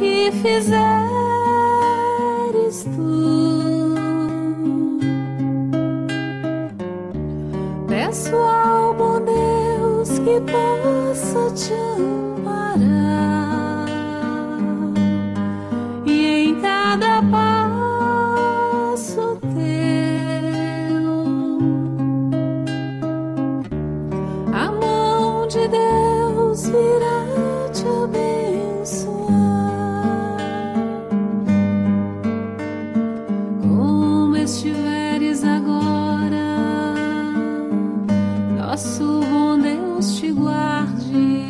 que fizeres tu, peço ao bom Deus que possa te amparar, e em cada passo teu a mão de Deus virá te abençoar. Como estiveres agora, nosso bom Deus te guarde.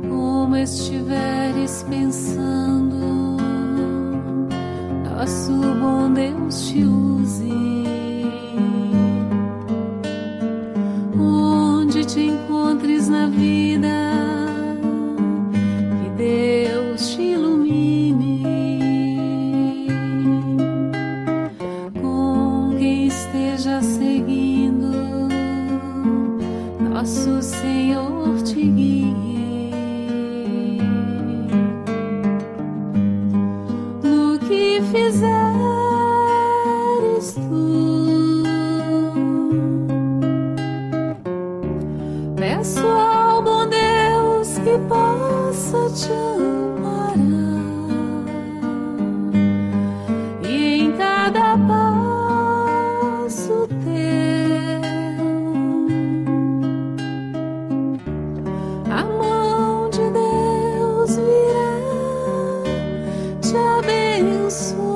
Como estiveres pensando, nosso bom Deus te use. Onde te encontres na vida, que Deus te ilumine. Com quem esteja seguindo, nosso Senhor te guie. No que fizeres tu, peço ao bom Deus que possa te amparar, e em cada passo teu a mão de Deus virá te abençoar.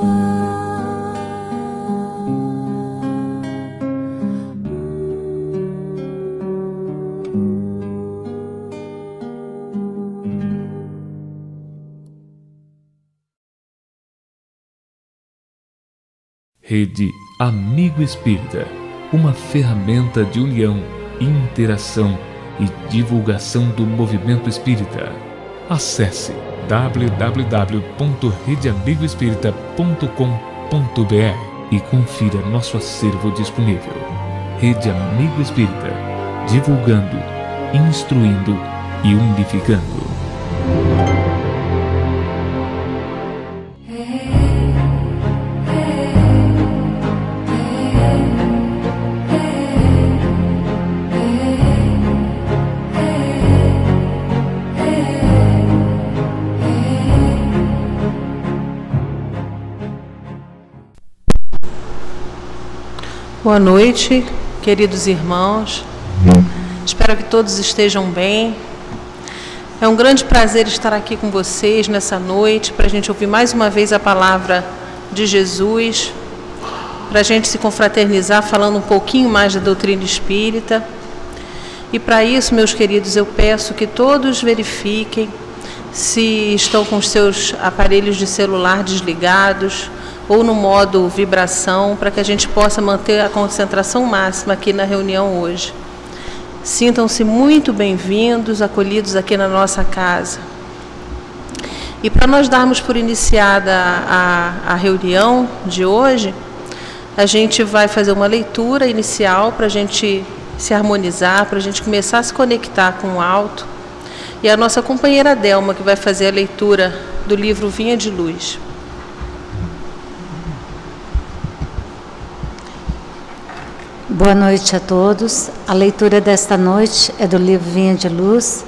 Rede Amigo Espírita, uma ferramenta de união, interação e divulgação do movimento espírita. Acesse www.redeamigoespírita.com.br e confira nosso acervo disponível. Rede Amigo Espírita, divulgando, instruindo e unificando. Boa noite, queridos irmãos. Espero que todos estejam bem. É um grande prazer estar aqui com vocês nessa noite para a gente ouvir mais uma vez a palavra de Jesus, para a gente se confraternizar falando um pouquinho mais da doutrina espírita. E para isso, meus queridos, eu peço que todos verifiquem se estão com os seus aparelhos de celular desligados ou no modo vibração, para que a gente possa manter a concentração máxima aqui na reunião hoje. Sintam-se muito bem-vindos, acolhidos aqui na nossa casa. E para nós darmos por iniciada a reunião de hoje, a gente vai fazer uma leitura inicial para a gente se harmonizar, para a gente começar a se conectar com o alto. E a nossa companheira Delma, que vai fazer a leitura do livro Vinha de Luz. Boa noite a todos. A leitura desta noite é do livro Vinha de Luz,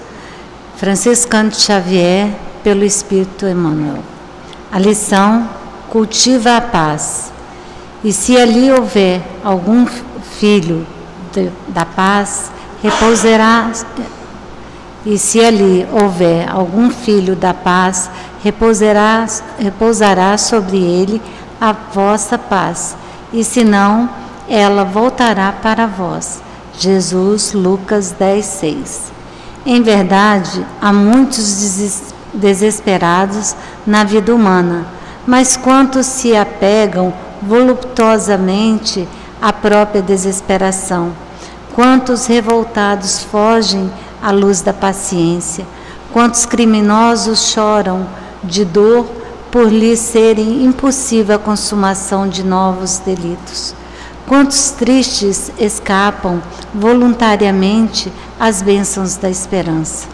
Franciscano de Xavier, pelo Espírito Emmanuel. A lição: cultiva a paz. E se ali houver algum filho da paz, repousará. E se ali houver algum filho da paz, repousará sobre ele a vossa paz. E se não, ela voltará para vós. Jesus, Lucas 10:6. Em verdade, há muitos desesperados na vida humana, mas quantos se apegam voluptuosamente à própria desesperação? Quantos revoltados fogem à luz da paciência? Quantos criminosos choram de dor por lhes serem impossível a consumação de novos delitos? Quantos tristes escapam voluntariamente às bênçãos da esperança?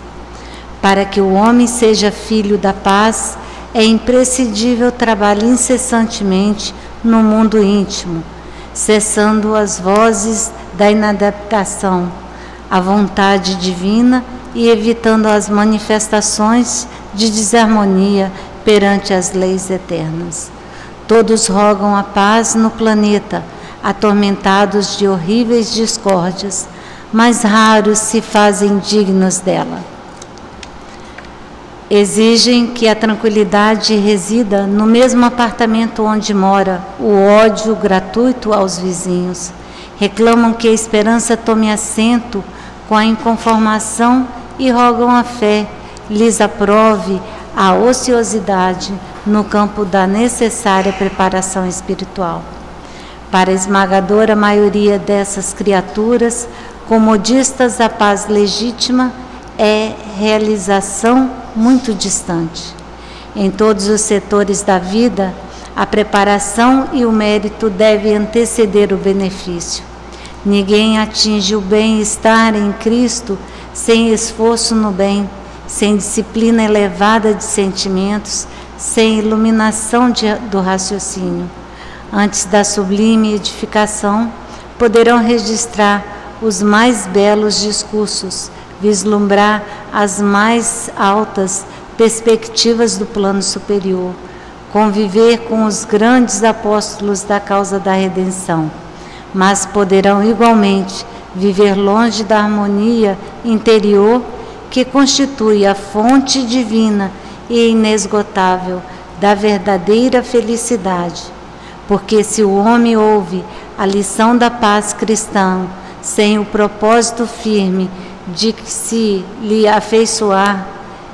Para que o homem seja filho da paz, é imprescindível trabalhar incessantemente no mundo íntimo, cessando as vozes da inadaptação à vontade divina e evitando as manifestações de desarmonia perante as leis eternas. Todos rogam a paz no planeta, atormentados de horríveis discórdias, mas raros se fazem dignos dela. Exigem que a tranquilidade resida no mesmo apartamento onde mora o ódio gratuito aos vizinhos. Reclamam que a esperança tome assento com a inconformação e rogam a fé lhes aprove a ociosidade no campo da necessária preparação espiritual. Para a esmagadora maioria dessas criaturas, comodistas da paz legítima é realização muito distante. Em todos os setores da vida, a preparação e o mérito devem anteceder o benefício. Ninguém atinge o bem-estar em Cristo sem esforço no bem, sem disciplina elevada de sentimentos, sem iluminação do raciocínio. Antes da sublime edificação, poderão registrar os mais belos discursos, vislumbrar as mais altas perspectivas do plano superior, conviver com os grandes apóstolos da causa da redenção, mas poderão igualmente viver longe da harmonia interior que constitui a fonte divina e inesgotável da verdadeira felicidade. Porque se o homem ouve a lição da paz cristã sem o propósito firme de que se lhe afeiçoar,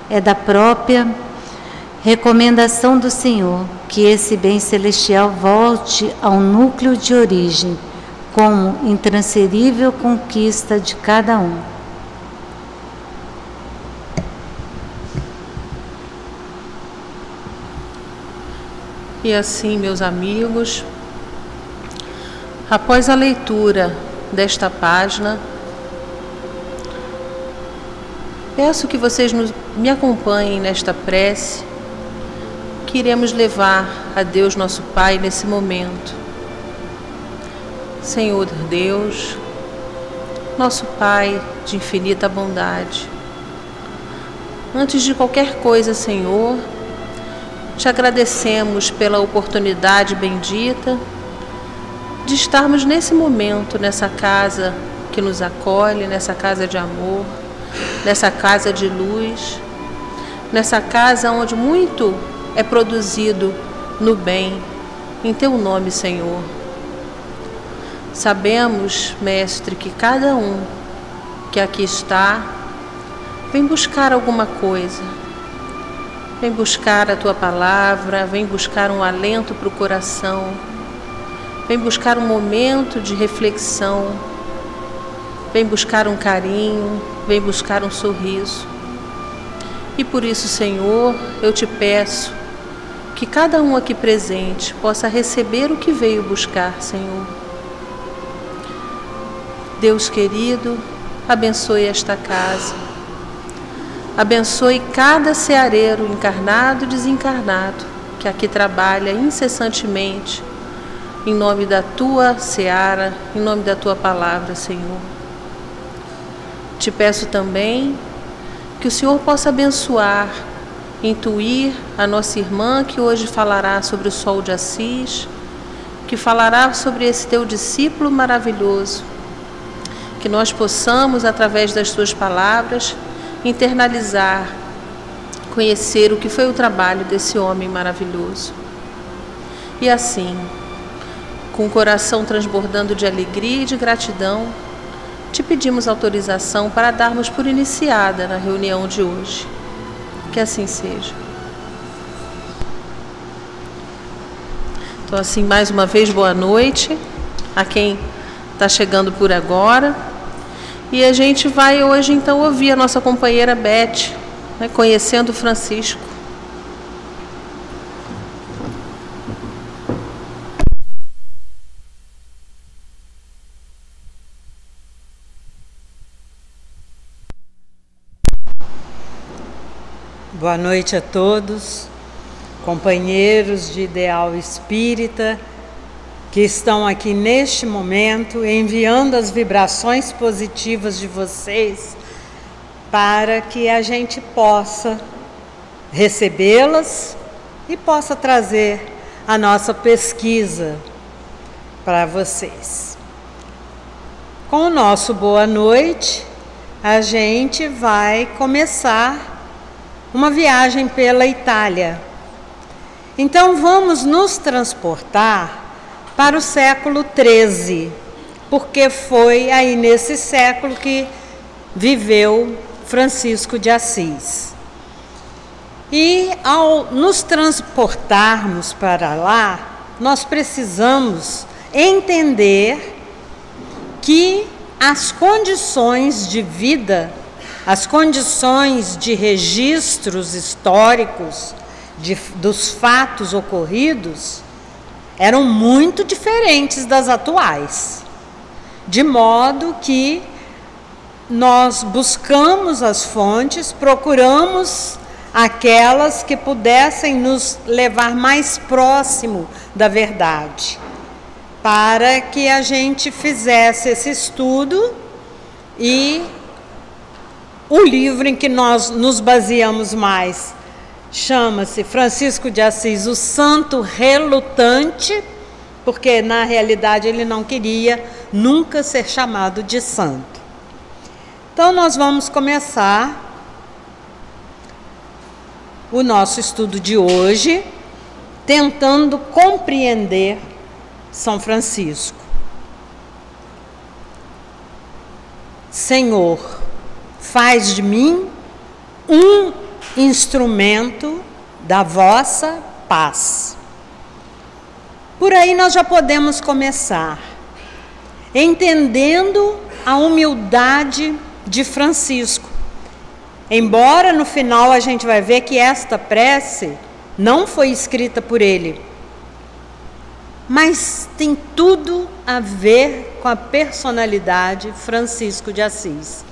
é da própria recomendação do Senhor que esse bem celestial volte ao núcleo de origem, como intransferível conquista de cada um. E assim, meus amigos, após a leitura desta página, peço que vocês me acompanhem nesta prece que iremos levar a Deus nosso Pai nesse momento. Senhor Deus, nosso Pai de infinita bondade, antes de qualquer coisa, Senhor, te agradecemos pela oportunidade bendita de estarmos nesse momento, nessa casa que nos acolhe, nessa casa de amor, nessa casa de luz, nessa casa onde muito é produzido no bem, em Teu nome, Senhor. Sabemos, Mestre, que cada um que aqui está vem buscar alguma coisa, vem buscar a Tua palavra, vem buscar um alento para o coração, vem buscar um momento de reflexão, vem buscar um carinho, vem buscar um sorriso. E por isso, Senhor, eu te peço que cada um aqui presente possa receber o que veio buscar, Senhor. Deus querido, abençoe esta casa. Abençoe cada ceareiro encarnado e desencarnado que aqui trabalha incessantemente em nome da Tua seara, em nome da Tua palavra, Senhor. Te peço também que o Senhor possa abençoar, intuir a nossa irmã que hoje falará sobre o Sol de Assis, que falará sobre esse Teu discípulo maravilhoso, que nós possamos, através das Suas palavras, internalizar, conhecer o que foi o trabalho desse homem maravilhoso. E assim, com o coração transbordando de alegria e de gratidão, te pedimos autorização para darmos por iniciada na reunião de hoje. Que assim seja. Então, assim, mais uma vez, boa noite a quem está chegando por agora. E a gente vai hoje, então, ouvir a nossa companheira Beth, né, conhecendo Francisco. Boa noite a todos, companheiros de Ideal Espírita, que estão aqui neste momento enviando as vibrações positivas de vocês para que a gente possa recebê-las e possa trazer a nossa pesquisa para vocês. Com o nosso boa noite, a gente vai começar uma viagem pela Itália. Então vamos nos transportar para o século XIII, porque foi aí nesse século que viveu Francisco de Assis. E ao nos transportarmos para lá, nós precisamos entender que as condições de vida, as condições de registros históricos dos fatos ocorridos eram muito diferentes das atuais, de modo que nós buscamos as fontes, procuramos aquelas que pudessem nos levar mais próximo da verdade, para que a gente fizesse esse estudo. E o livro em que nós nos baseamos mais chama-se Francisco de Assis, o Santo Relutante, porque na realidade ele não queria nunca ser chamado de santo. Então nós vamos começar o nosso estudo de hoje tentando compreender São Francisco. Senhor, faz de mim um instrumento da vossa paz. Por aí nós já podemos começar, entendendo a humildade de Francisco. Embora no final a gente vai ver que esta prece não foi escrita por ele, mas tem tudo a ver com a personalidade Francisco de Assis.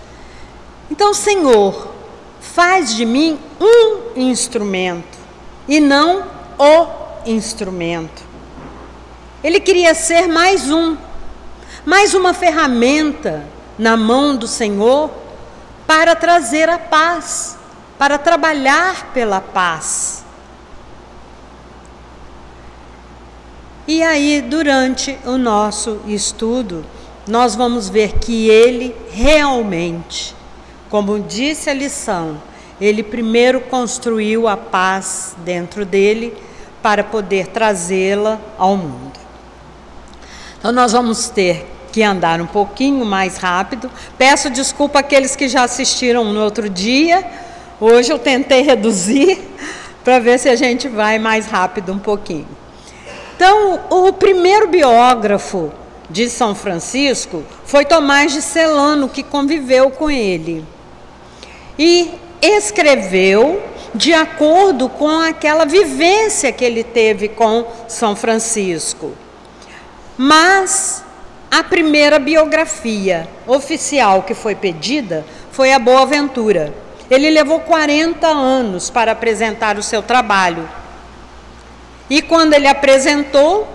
Então, Senhor, faz de mim um instrumento e não o instrumento. Ele queria ser mais uma ferramenta na mão do Senhor para trazer a paz, para trabalhar pela paz. E aí, durante o nosso estudo, nós vamos ver que ele realmente, como disse a lição, ele primeiro construiu a paz dentro dele para poder trazê-la ao mundo. Então nós vamos ter que andar um pouquinho mais rápido. Peço desculpa àqueles que já assistiram no outro dia. Hoje eu tentei reduzir para ver se a gente vai mais rápido um pouquinho. Então, o primeiro biógrafo de São Francisco foi Tomás de Celano, que conviveu com ele. E escreveu de acordo com aquela vivência que ele teve com São Francisco. Mas a primeira biografia oficial que foi pedida foi a Boaventura. Ele levou 40 anos para apresentar o seu trabalho. E quando ele apresentou,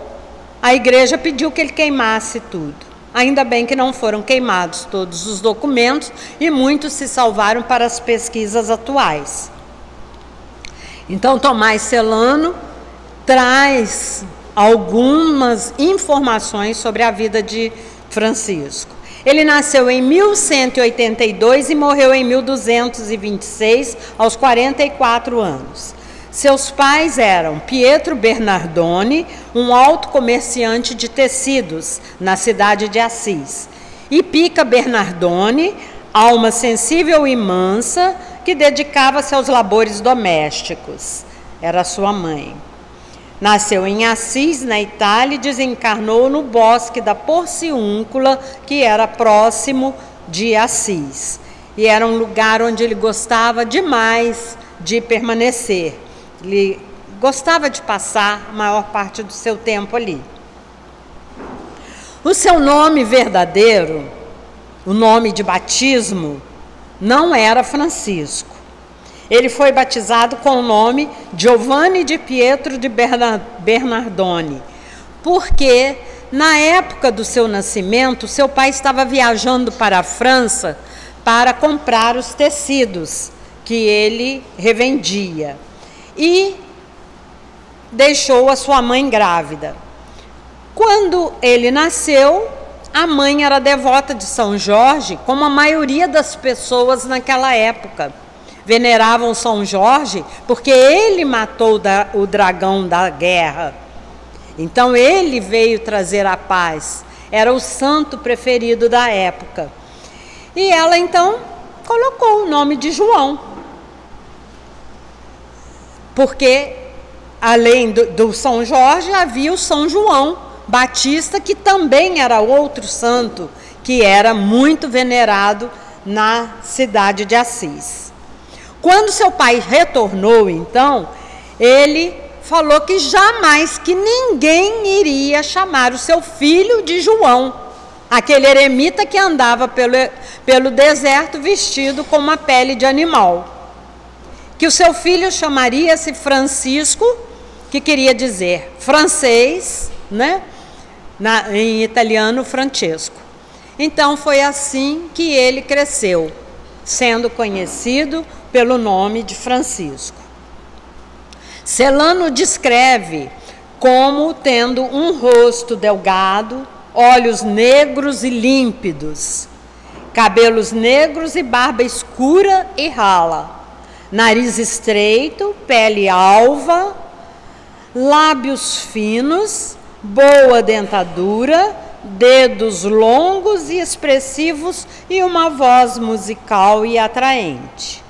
a igreja pediu que ele queimasse tudo. Ainda bem que não foram queimados todos os documentos e muitos se salvaram para as pesquisas atuais. Então, Tomás Celano traz algumas informações sobre a vida de Francisco. Ele nasceu em 1182 e morreu em 1226, aos 44 anos. Seus pais eram Pietro Bernardone, um alto comerciante de tecidos na cidade de Assis, e Pica Bernardone, alma sensível e mansa, que dedicava-se aos labores domésticos. Era sua mãe. Nasceu em Assis, na Itália, e desencarnou no bosque da Porciúncula, que era próximo de Assis. E era um lugar onde ele gostava demais de permanecer. Ele gostava de passar a maior parte do seu tempo ali. O seu nome verdadeiro, o nome de batismo, não era Francisco. ele foi batizado com o nome Giovanni di Pietro di Bernardone, porque na época do seu nascimento, seu pai estava viajando para a França para comprar os tecidos que ele revendia e deixou a sua mãe grávida. Quando ele nasceu, a mãe era devota de São Jorge, como a maioria das pessoas naquela época. Veneravam São Jorge porque ele matou o dragão da guerra. Então ele veio trazer a paz. Era o santo preferido da época. E ela então colocou o nome de João. Porque além do São Jorge havia o São João Batista, que também era outro santo que era muito venerado na cidade de Assis. Quando seu pai retornou, então, ele falou que jamais que ninguém iria chamar o seu filho de João, aquele eremita que andava pelo deserto vestido com uma pele de animal. Que o seu filho chamaria-se Francisco, que queria dizer francês, né? Em italiano, Francesco. Então foi assim que ele cresceu, sendo conhecido pelo nome de Francisco. Celano descreve como tendo um rosto delgado, olhos negros e límpidos, cabelos negros e barba escura e rala, nariz estreito, pele alva, lábios finos, boa dentadura, dedos longos e expressivos e uma voz musical e atraente.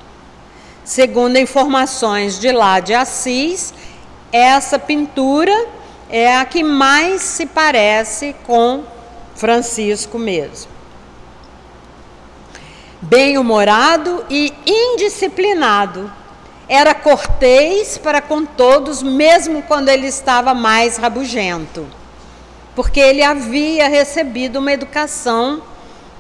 Segundo informações de lá de Assis, essa pintura é a que mais se parece com Francisco mesmo. Bem-humorado e indisciplinado. Era cortês para com todos, mesmo quando ele estava mais rabugento, porque ele havia recebido uma educação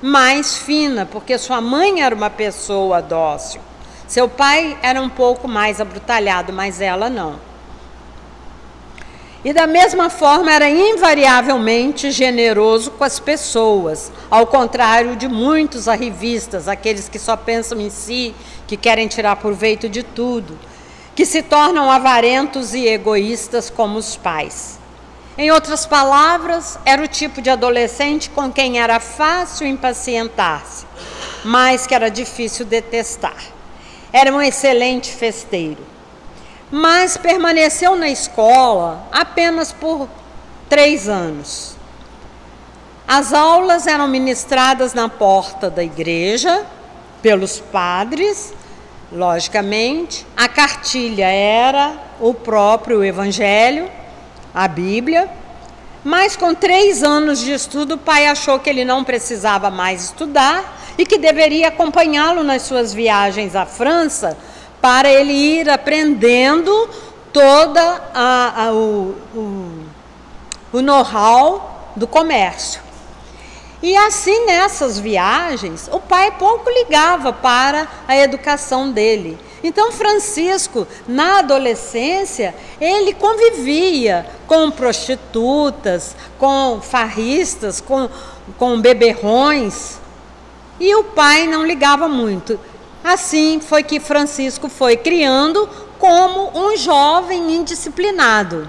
mais fina, porque sua mãe era uma pessoa dócil. Seu pai era um pouco mais abrutalhado, mas ela não. E da mesma forma era invariavelmente generoso com as pessoas, ao contrário de muitos arrivistas, aqueles que só pensam em si, que querem tirar proveito de tudo, que se tornam avarentos e egoístas como os pais. Em outras palavras, era o tipo de adolescente com quem era fácil impacientar-se, mas que era difícil detestar. Era um excelente festeiro, mas permaneceu na escola apenas por 3 anos. As aulas eram ministradas na porta da igreja, pelos padres, logicamente. A cartilha era o próprio Evangelho, a Bíblia. Mas com 3 anos de estudo, o pai achou que ele não precisava mais estudar e que deveria acompanhá-lo nas suas viagens à França para ele ir aprendendo toda o know-how do comércio. E assim, nessas viagens, o pai pouco ligava para a educação dele. Então, Francisco, na adolescência, ele convivia com prostitutas, com farristas, com beberrões, e o pai não ligava muito. Assim foi que Francisco foi criando como um jovem indisciplinado.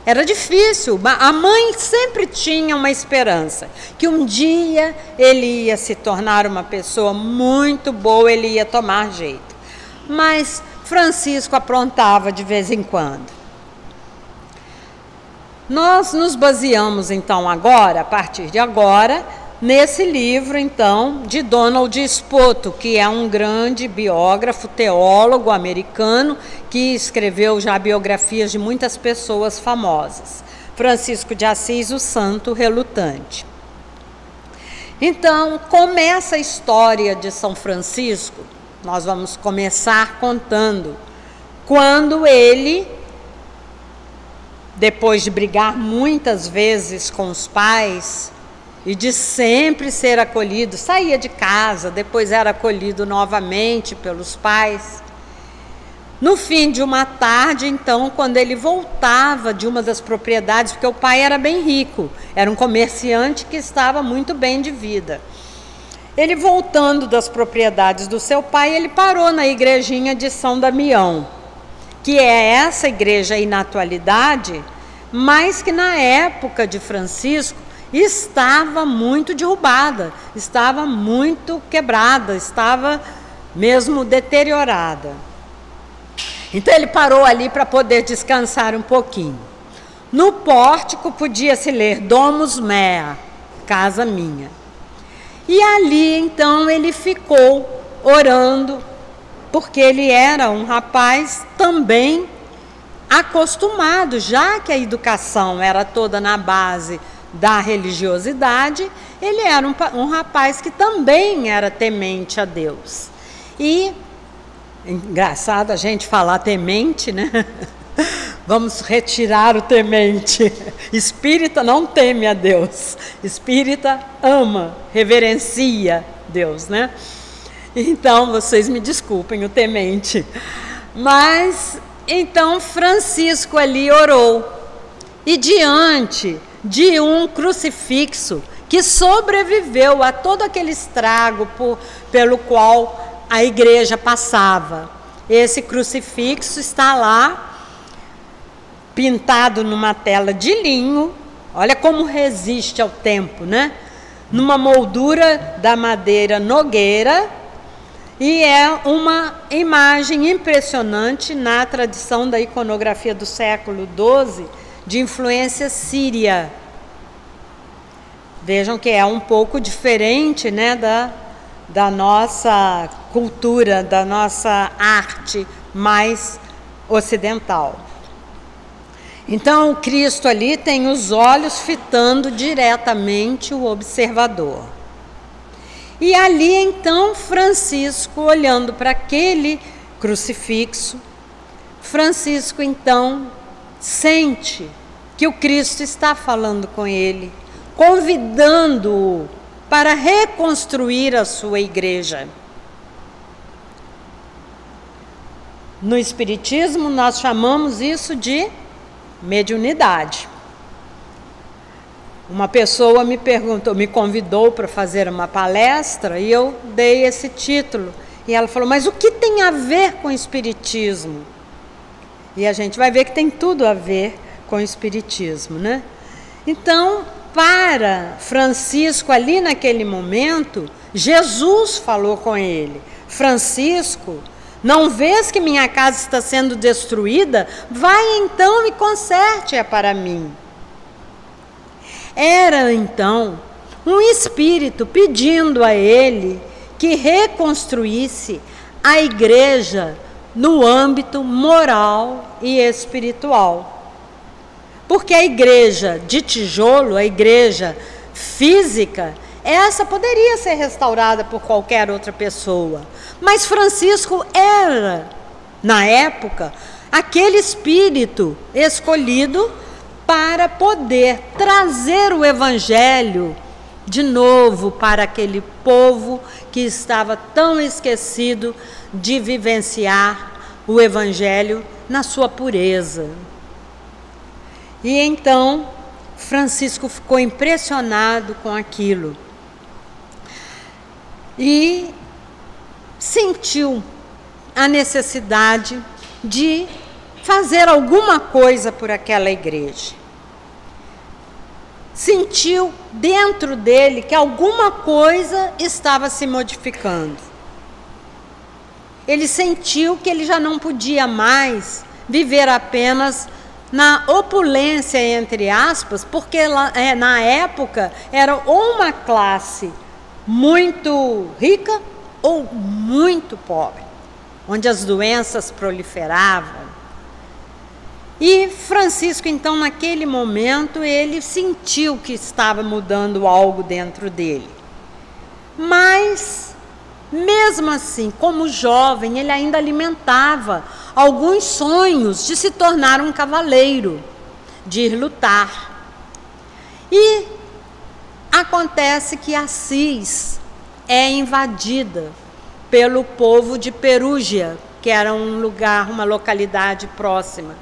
Era difícil, a mãe sempre tinha uma esperança, que um dia ele ia se tornar uma pessoa muito boa, ele ia tomar jeito. Mas Francisco aprontava de vez em quando. Nós nos baseamos então agora, a partir de agora, nesse livro então de Donald Spoto, que é um grande biógrafo, teólogo americano, que escreveu já biografias de muitas pessoas famosas. Francisco de Assis, o Santo Relutante. Então, começa a história de São Francisco, nós vamos começar contando, quando ele, depois de brigar muitas vezes com os pais, e de sempre ser acolhido, saía de casa, depois era acolhido novamente pelos pais, No fim de uma tarde, então, quando ele voltava de uma das propriedades, porque o pai era bem rico, era um comerciante que estava muito bem de vida. Ele voltando das propriedades do seu pai, ele parou na igrejinha de São Damião, que é essa igreja aí na atualidade, mas que na época de Francisco estava muito derrubada, estava muito quebrada, estava mesmo deteriorada. Então ele parou ali para poder descansar um pouquinho. No pórtico podia-se ler Domus Mea, casa minha. E ali então ele ficou orando, porque ele era um rapaz também acostumado, já que a educação era toda na base da religiosidade, ele era um rapaz que também era temente a Deus. E engraçado a gente falar temente, né? Vamos retirar o temente. Espírita não teme a Deus. Espírita ama, reverencia Deus, né? Então, vocês me desculpem o temente. Mas, então, Francisco ali orou. E diante de um crucifixo que sobreviveu a todo aquele estrago pelo qual a igreja passava. Esse crucifixo está lá, pintado numa tela de linho, olha como resiste ao tempo, né? Numa moldura da madeira nogueira, e é uma imagem impressionante na tradição da iconografia do século XII, de influência síria. Vejam que é um pouco diferente, né, da nossa cultura, da nossa arte mais ocidental. Então, o Cristo ali tem os olhos fitando diretamente o observador. E ali, então, Francisco, olhando para aquele crucifixo, Francisco, então, sente que o Cristo está falando com ele, convidando-o para reconstruir a sua igreja. No Espiritismo, nós chamamos isso de mediunidade. Uma pessoa me convidou para fazer uma palestra e eu dei esse título. E ela falou, mas o que tem a ver com o Espiritismo? E a gente vai ver que tem tudo a ver com o Espiritismo, né? Então, para Francisco, ali naquele momento, Jesus falou com ele: Francisco, não vês que minha casa está sendo destruída? Vai então e conserte-a para mim. Era então um espírito pedindo a ele que reconstruísse a igreja no âmbito moral e espiritual. Porque a igreja de tijolo, a igreja física, essa poderia ser restaurada por qualquer outra pessoa. Mas Francisco era, na época, aquele espírito escolhido para poder trazer o evangelho de novo para aquele povo que estava tão esquecido de vivenciar o evangelho na sua pureza. E então, Francisco ficou impressionado com aquilo e sentiu a necessidade de fazer alguma coisa por aquela igreja. Sentiu dentro dele que alguma coisa estava se modificando. Ele sentiu que ele já não podia mais viver apenas na opulência, entre aspas, porque na época era ou uma classe muito rica ou muito pobre, onde as doenças proliferavam. E Francisco, então, naquele momento, ele sentiu que estava mudando algo dentro dele. Mas, mesmo assim, como jovem, ele ainda alimentava alguns sonhos de se tornar um cavaleiro, de ir lutar. E acontece que Assis é invadida pelo povo de Perúgia, porque era um lugar, uma localidade próxima.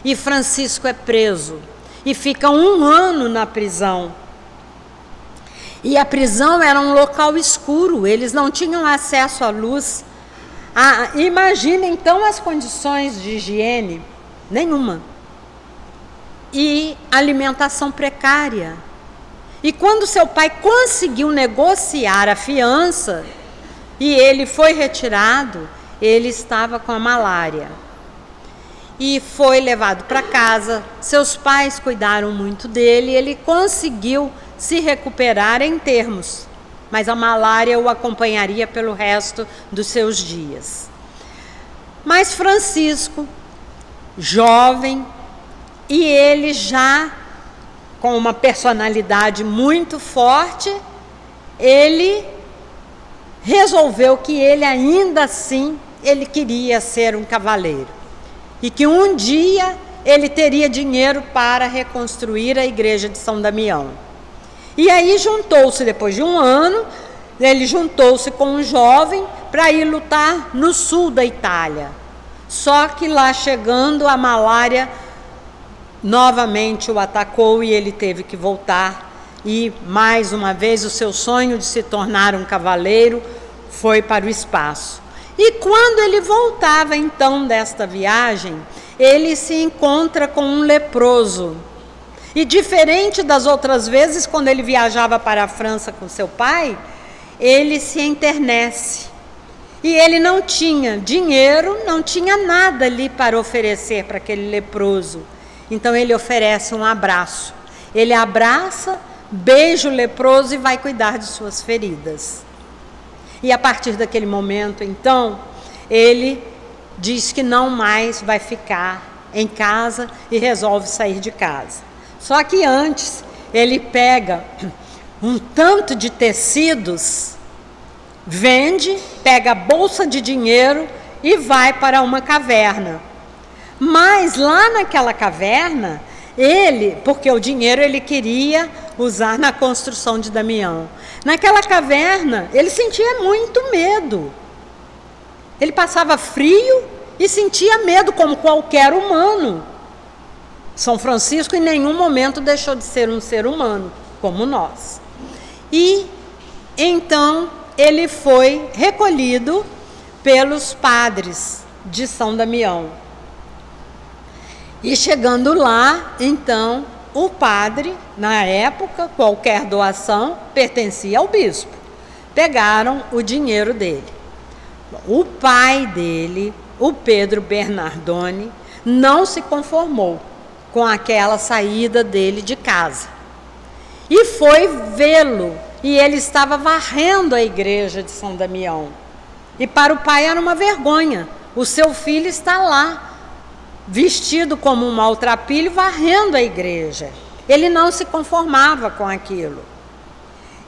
E Francisco é preso e fica 1 ano na prisão. E a prisão era um local escuro, eles não tinham acesso à luz. Imagina então as condições de higiene, nenhuma. E alimentação precária. E quando seu pai conseguiu negociar a fiança e ele foi retirado, ele estava com a malária. E foi levado para casa, seus pais cuidaram muito dele, ele conseguiu se recuperar em termos, mas a malária o acompanharia pelo resto dos seus dias. Mas Francisco, jovem, e ele já com uma personalidade muito forte, ele resolveu que ele ainda assim, ele queria ser um cavaleiro. E que um dia ele teria dinheiro para reconstruir a igreja de São Damião. E aí juntou-se, depois de 1 ano, ele juntou-se com um jovem para ir lutar no sul da Itália. Só que lá chegando a malária novamente o atacou e ele teve que voltar. E mais uma vez o seu sonho de se tornar um cavaleiro foi para o espaço. E quando ele voltava então desta viagem, ele se encontra com um leproso. E diferente das outras vezes, quando ele viajava para a França com seu pai, ele se enternece. E ele não tinha dinheiro, não tinha nada ali para oferecer para aquele leproso. Então ele oferece um abraço. Ele abraça, beija o leproso e vai cuidar de suas feridas. E a partir daquele momento, então, ele diz que não mais vai ficar em casa e resolve sair de casa. Só que antes, ele pega um tanto de tecidos, vende, pega a bolsa de dinheiro e vai para uma caverna. Mas lá naquela caverna, porque o dinheiro ele queria usar na construção de Damião. Naquela caverna, ele sentia muito medo. Ele passava frio e sentia medo como qualquer humano. São Francisco em nenhum momento deixou de ser um ser humano, como nós. E então ele foi recolhido pelos padres de São Damião. E chegando lá, então, o padre, na época, qualquer doação pertencia ao bispo. Pegaram o dinheiro dele. O pai dele, o Pedro Bernardoni, não se conformou com aquela saída dele de casa. E foi vê-lo, e ele estava varrendo a igreja de São Damião. E para o pai era uma vergonha. O seu filho está lá, vestido como um maltrapilho, varrendo a igreja. Ele não se conformava com aquilo.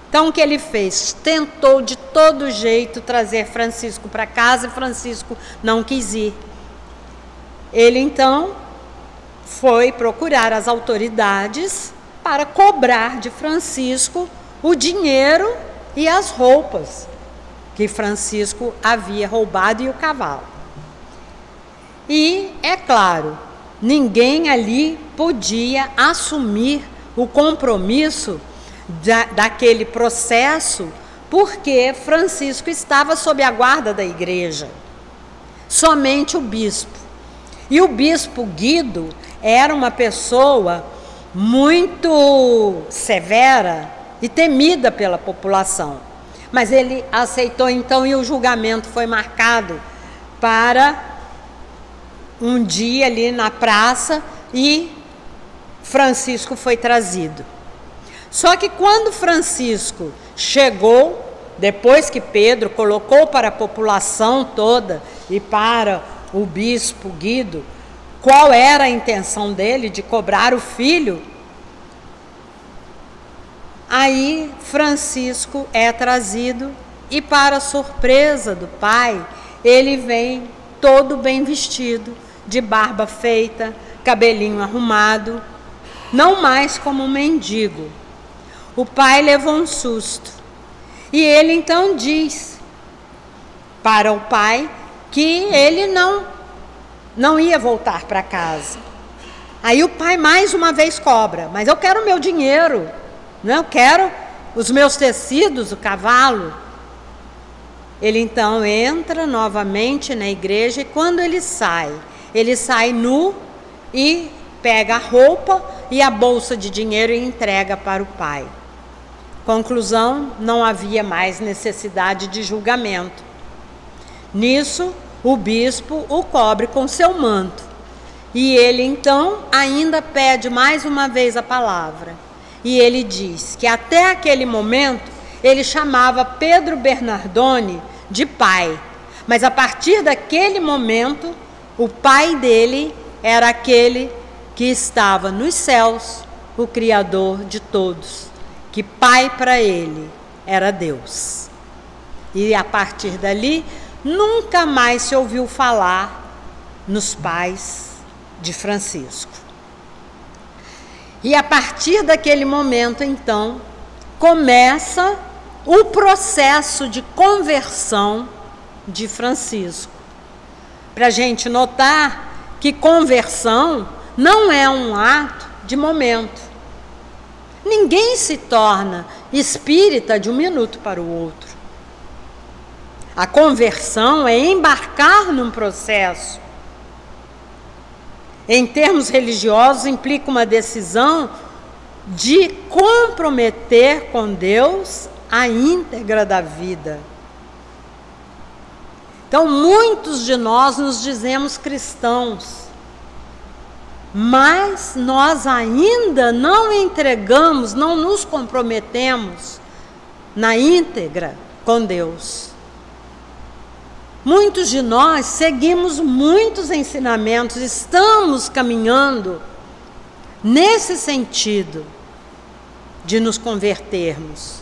Então o que ele fez? Tentou de todo jeito trazer Francisco para casa e Francisco não quis ir. Ele então foi procurar as autoridades para cobrar de Francisco o dinheiro e as roupas que Francisco havia roubado e o cavalo. E, é claro, ninguém ali podia assumir o compromisso daquele processo, porque Francisco estava sob a guarda da igreja. Somente o bispo. E o bispo Guido era uma pessoa muito severa e temida pela população. Mas ele aceitou então e o julgamento foi marcado para um dia ali na praça e Francisco foi trazido. Só que quando Francisco chegou, depois que Pedro colocou para a população toda e para o bispo Guido, qual era a intenção dele de cobrar o filho, aí Francisco é trazido e, para surpresa do pai, ele vem todo bem vestido, de barba feita, cabelinho arrumado, não mais como um mendigo. O pai levou um susto. E ele então diz para o pai que ele não ia voltar para casa. Aí o pai mais uma vez cobra: mas eu quero o meu dinheiro, né? Eu quero os meus tecidos, o cavalo. Ele então entra novamente na igreja, e quando ele sai nu e pega a roupa e a bolsa de dinheiro e entrega para o pai. Conclusão: não havia mais necessidade de julgamento. Nisso, o bispo o cobre com seu manto. E ele então ainda pede mais uma vez a palavra. E ele diz que até aquele momento ele chamava Pedro Bernardone de pai. Mas a partir daquele momento, o pai dele era aquele que estava nos céus, o Criador de todos. Que pai para ele era Deus. E a partir dali, nunca mais se ouviu falar nos pais de Francisco. E a partir daquele momento, então, começa o processo de conversão de Francisco. Para a gente notar que conversão não é um ato de momento. Ninguém se torna espírita de um minuto para o outro. A conversão é embarcar num processo. Em termos religiosos, implica uma decisão de comprometer com Deus a íntegra da vida. Então, muitos de nós nos dizemos cristãos, mas nós ainda não entregamos, não nos comprometemos na íntegra com Deus. Muitos de nós seguimos muitos ensinamentos, estamos caminhando nesse sentido de nos convertermos.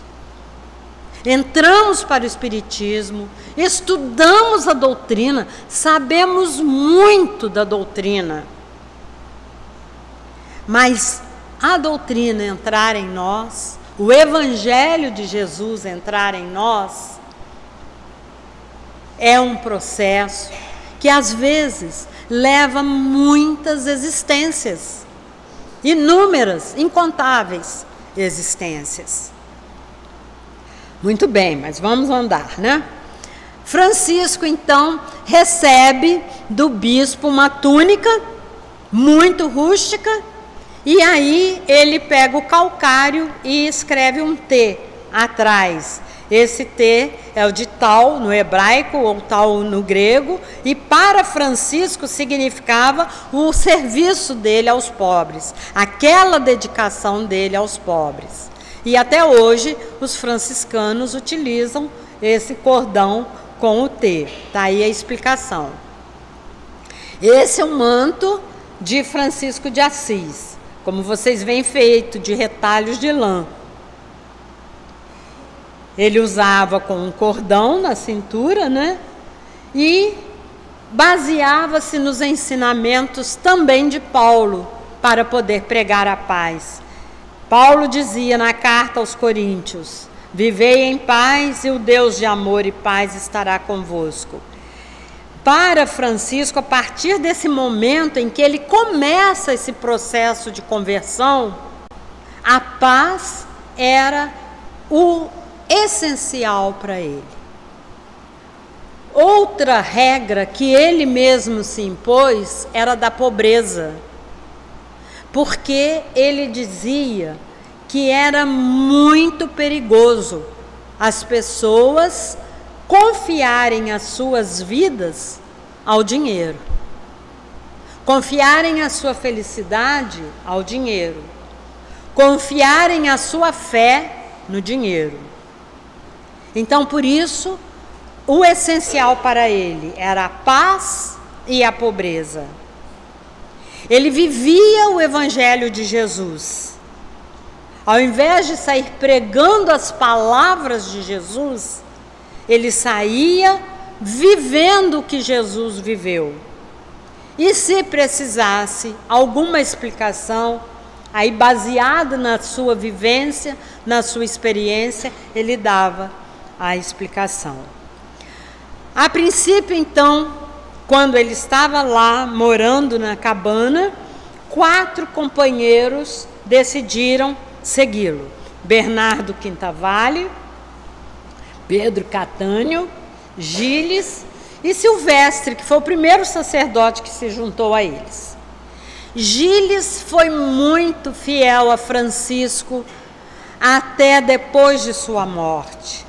Entramos para o Espiritismo, estudamos a doutrina, sabemos muito da doutrina. Mas a doutrina entrar em nós, o Evangelho de Jesus entrar em nós, é um processo que às vezes leva muitas existências, inúmeras, incontáveis existências. Muito bem, mas vamos andar, né? Francisco, então, recebe do bispo uma túnica muito rústica, e aí ele pega o calcário e escreve um T atrás. Esse T é o de tal no hebraico ou tal no grego, e para Francisco significava o serviço dele aos pobres, aquela dedicação dele aos pobres. E até hoje os franciscanos utilizam esse cordão com o T. Está aí a explicação. Esse é o manto de Francisco de Assis, como vocês veem, feito de retalhos de lã. Ele usava com um cordão na cintura, né? E baseava-se nos ensinamentos também de Paulo para poder pregar a paz. Paulo dizia na carta aos Coríntios: vivei em paz e o Deus de amor e paz estará convosco. Para Francisco, a partir desse momento em que ele começa esse processo de conversão, a paz era o essencial para ele. Outra regra que ele mesmo se impôs era da pobreza, porque ele dizia que era muito perigoso as pessoas confiarem as suas vidas ao dinheiro, confiarem a sua felicidade ao dinheiro, confiarem a sua fé no dinheiro. Então, por isso, o essencial para ele era a paz e a pobreza. Ele vivia o Evangelho de Jesus. Ao invés de sair pregando as palavras de Jesus, ele saía vivendo o que Jesus viveu. E se precisasse alguma explicação, aí baseada na sua vivência, na sua experiência, ele dava a explicação. A princípio, então, quando ele estava lá morando na cabana, 4 companheiros decidiram segui-lo: Bernardo Quintavalle, Pedro Catânio, Giles e Silvestre, que foi o primeiro sacerdote que se juntou a eles. Giles foi muito fiel a Francisco até depois de sua morte.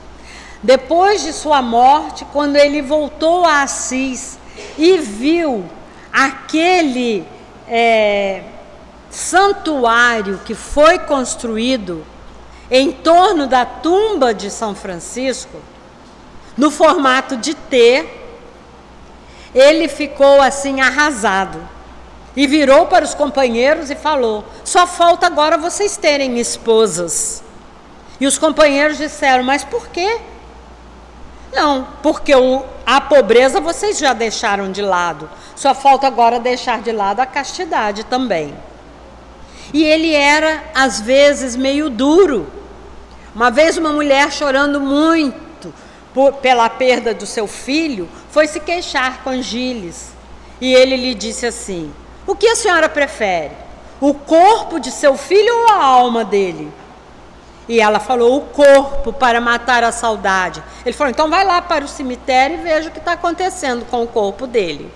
Depois de sua morte, quando ele voltou a Assis e viu aquele santuário que foi construído em torno da tumba de São Francisco, no formato de T, ele ficou assim arrasado e virou para os companheiros e falou: só falta agora vocês terem esposas. E os companheiros disseram: mas por quê? Não, porque a pobreza vocês já deixaram de lado, só falta agora deixar de lado a castidade também. E ele era, às vezes, meio duro. Uma vez uma mulher, chorando muito pela perda do seu filho, foi se queixar com Giles. E ele lhe disse assim: o que a senhora prefere? O corpo de seu filho ou a alma dele? E ela falou: o corpo, para matar a saudade. Ele falou: então vai lá para o cemitério e veja o que está acontecendo com o corpo dele.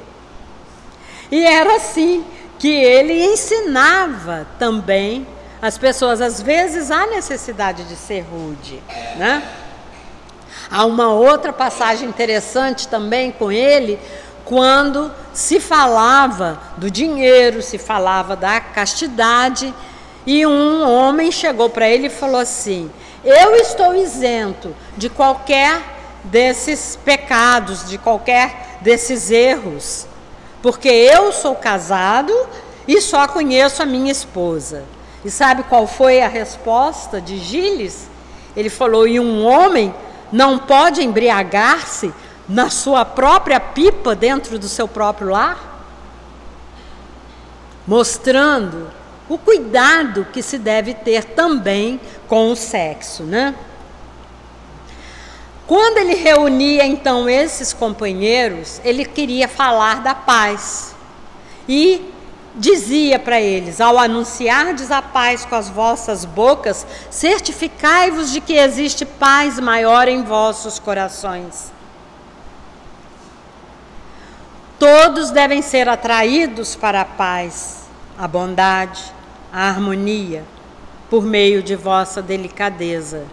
E era assim que ele ensinava também as pessoas. Às vezes há necessidade de ser rude, né? Há uma outra passagem interessante também com ele, quando se falava do dinheiro, se falava da castidade, e um homem chegou para ele e falou assim: eu estou isento de qualquer desses pecados, de qualquer desses erros, porque eu sou casado e só conheço a minha esposa. E sabe qual foi a resposta de Giles? Ele falou: e um homem não pode embriagar-se na sua própria pipa dentro do seu próprio lar? Mostrando o cuidado que se deve ter também com o sexo, né? Quando ele reunia então esses companheiros, ele queria falar da paz e dizia para eles: ao anunciardes a paz com as vossas bocas, certificai-vos de que existe paz maior em vossos corações. Todos devem ser atraídos para a paz, a bondade, a harmonia, por meio de vossa delicadeza.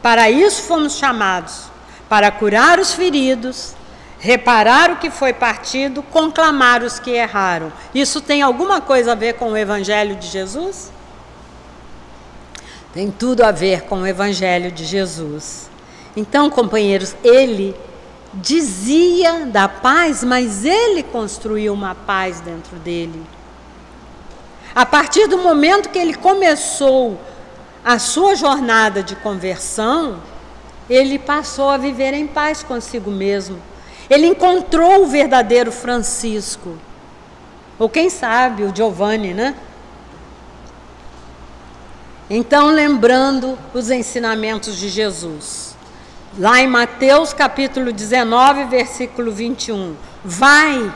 Para isso fomos chamados, para curar os feridos, reparar o que foi partido, conclamar os que erraram. Isso tem alguma coisa a ver com o Evangelho de Jesus? Tem tudo a ver com o Evangelho de Jesus. Então, companheiros, ele dizia da paz, mas ele construiu uma paz dentro dele. A partir do momento que ele começou a sua jornada de conversão, ele passou a viver em paz consigo mesmo. Ele encontrou o verdadeiro Francisco, ou quem sabe o Giovanni, né? Então, lembrando os ensinamentos de Jesus, lá em Mateus capítulo 19, versículo 21, vai,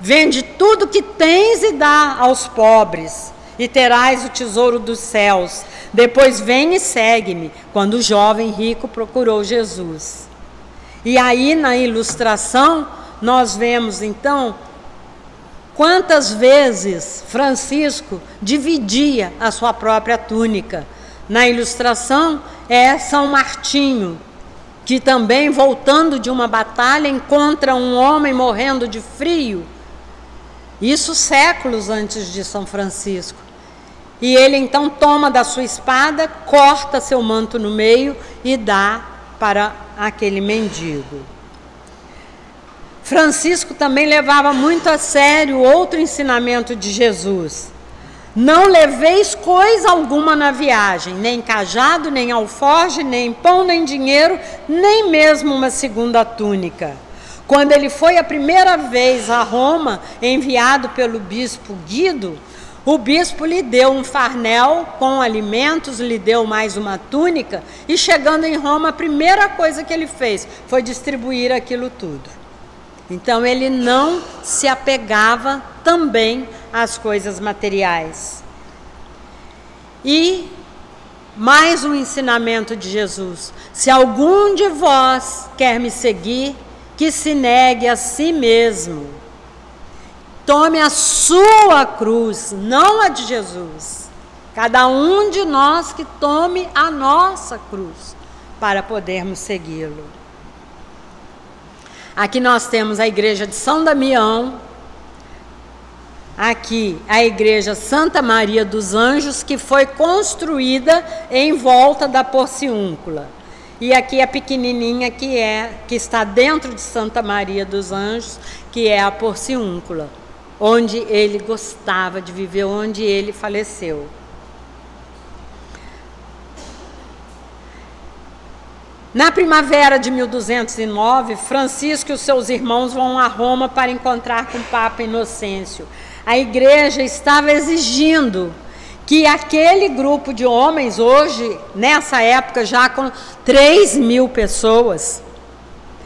vende tudo que tens e dá aos pobres, e terás o tesouro dos céus. Depois vem e segue-me, quando o jovem rico procurou Jesus. E aí na ilustração nós vemos então quantas vezes Francisco dividia a sua própria túnica. Na ilustração é São Martinho, que também, voltando de uma batalha, encontra um homem morrendo de frio. Isso séculos antes de São Francisco. E ele então toma da sua espada, corta seu manto no meio e dá para aquele mendigo. Francisco também levava muito a sério outro ensinamento de Jesus: não leveis coisa alguma na viagem, nem cajado, nem alforje, nem pão, nem dinheiro, nem mesmo uma segunda túnica. Quando ele foi a primeira vez a Roma, enviado pelo bispo Guido, o bispo lhe deu um farnel com alimentos, lhe deu mais uma túnica, e chegando em Roma, a primeira coisa que ele fez foi distribuir aquilo tudo. Então ele não se apegava também às coisas materiais. E mais um ensinamento de Jesus: se algum de vós quer me seguir, que se negue a si mesmo. Tome a sua cruz, não a de Jesus. Cada um de nós que tome a nossa cruz para podermos segui-lo. Aqui nós temos a igreja de São Damião, aqui a igreja Santa Maria dos Anjos, que foi construída em volta da Porciúncula. E aqui a pequenininha que está dentro de Santa Maria dos Anjos, que é a Porciúncula, onde ele gostava de viver, onde ele faleceu. Na primavera de 1209, Francisco e os seus irmãos vão a Roma para encontrar com o Papa Inocêncio. A igreja estava exigindo que aquele grupo de homens, hoje, nessa época, já com 3.000 pessoas,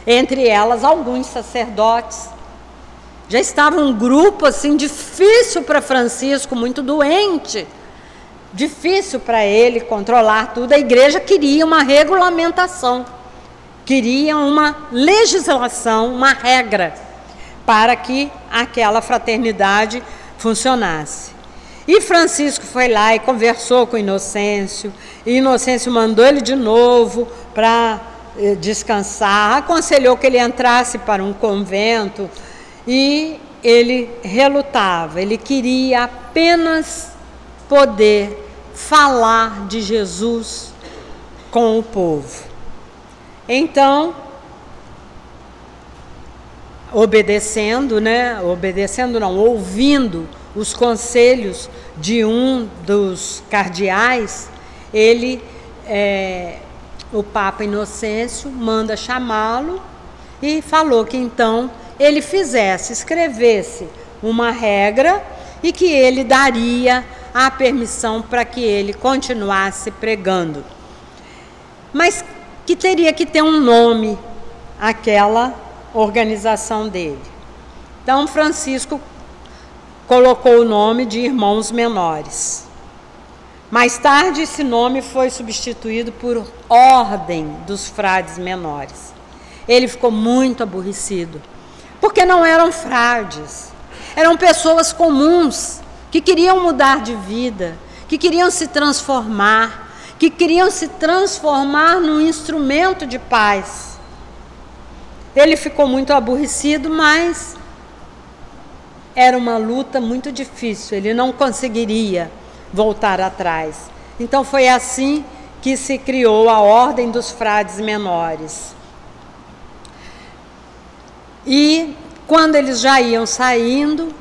entre elas alguns sacerdotes, já estava um grupo assim difícil para Francisco, muito doente, difícil para ele controlar tudo. A igreja queria uma regulamentação, queria uma legislação, uma regra para que aquela fraternidade funcionasse. E Francisco foi lá e conversou com Inocêncio, e Inocêncio mandou ele de novo para descansar, aconselhou que ele entrasse para um convento, e ele relutava, ele queria apenas poder falar de Jesus com o povo. Então, ouvindo os conselhos de um dos cardeais, o Papa Inocêncio manda chamá-lo e falou que então ele escrevesse uma regra e que ele daria a permissão para que ele continuasse pregando. Mas que teria que ter um nome, aquela organização dele. Então, Francisco colocou o nome de Irmãos Menores. Mais tarde, esse nome foi substituído por Ordem dos Frades Menores. Ele ficou muito aborrecido, porque não eram frades, eram pessoas comuns, que queriam mudar de vida, que queriam se transformar, num instrumento de paz. Ele ficou muito aborrecido, mas era uma luta muito difícil, ele não conseguiria voltar atrás. Então foi assim que se criou a Ordem dos Frades Menores. E quando eles já iam saindo,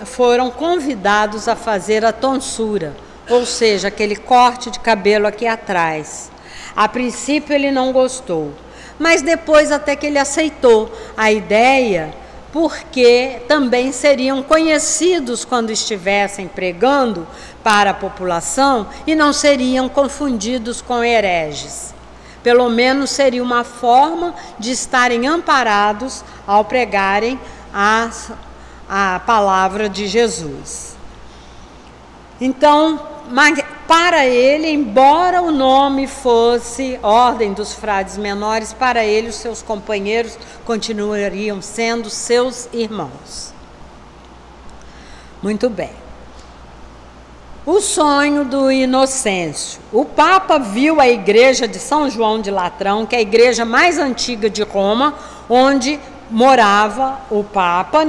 foram convidados a fazer a tonsura, ou seja, aquele corte de cabelo aqui atrás. A princípio ele não gostou, mas depois até que ele aceitou a ideia, porque também seriam conhecidos quando estivessem pregando para a população e não seriam confundidos com hereges. Pelo menos seria uma forma de estarem amparados ao pregarem a palavra de Jesus. Então, para ele, embora o nome fosse Ordem dos Frades Menores, para ele os seus companheiros continuariam sendo seus irmãos. Muito bem. O sonho do Inocêncio. O Papa viu a igreja de São João de Latrão, que é a igreja mais antiga de Roma, onde morava o Papa,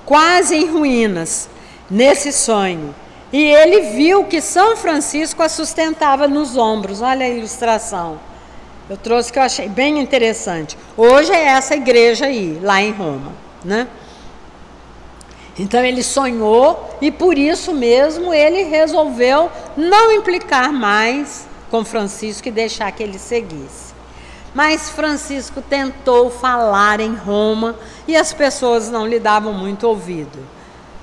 quase em ruínas, nesse sonho. E ele viu que São Francisco a sustentava nos ombros. Olha a ilustração. Eu trouxe, que eu achei bem interessante. Hoje é essa igreja aí, lá em Roma, Então ele sonhou e por isso mesmo ele resolveu não implicar mais com Francisco e deixar que ele seguisse. Mas Francisco tentou falar em Roma e as pessoas não lhe davam muito ouvido.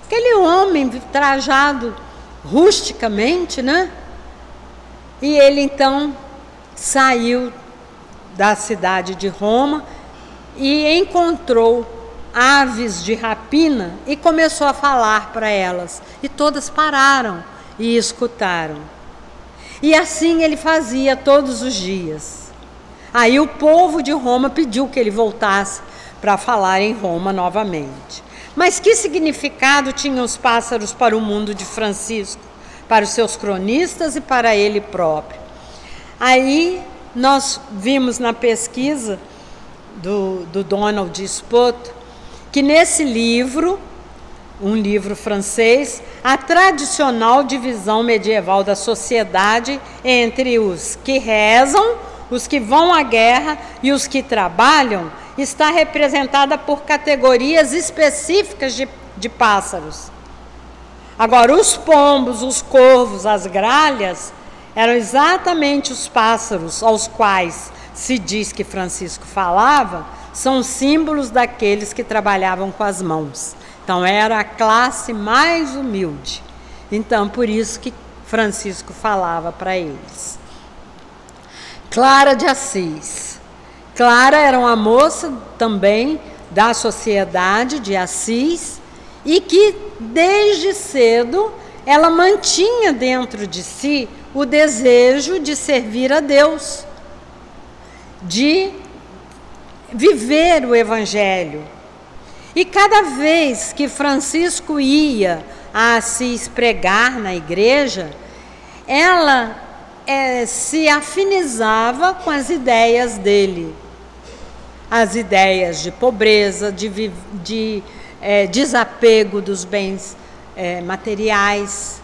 Aquele homem trajado rusticamente, E ele então saiu da cidade de Roma e encontrou aves de rapina e começou a falar para elas. E todas pararam e escutaram. E assim ele fazia todos os dias. Aí o povo de Roma pediu que ele voltasse para falar em Roma novamente. Mas que significado tinham os pássaros para o mundo de Francisco, para os seus cronistas e para ele próprio? Aí nós vimos na pesquisa do Donald Spoto que nesse livro, um livro francês, a tradicional divisão medieval da sociedade entre os que rezam, os que vão à guerra e os que trabalham está representada por categorias específicas de pássaros. Agora, os pombos, os corvos, as gralhas eram exatamente os pássaros aos quais se diz que Francisco falava, são símbolos daqueles que trabalhavam com as mãos. Então, era a classe mais humilde. Então, por isso que Francisco falava para eles. Clara de Assis. Clara era uma moça também da sociedade de Assis e que, desde cedo, ela mantinha dentro de si o desejo de servir a Deus, de viver o Evangelho. E cada vez que Francisco ia a Assis pregar na igreja, ela se afinizava com as ideias dele, as ideias de pobreza, de desapego dos bens materiais,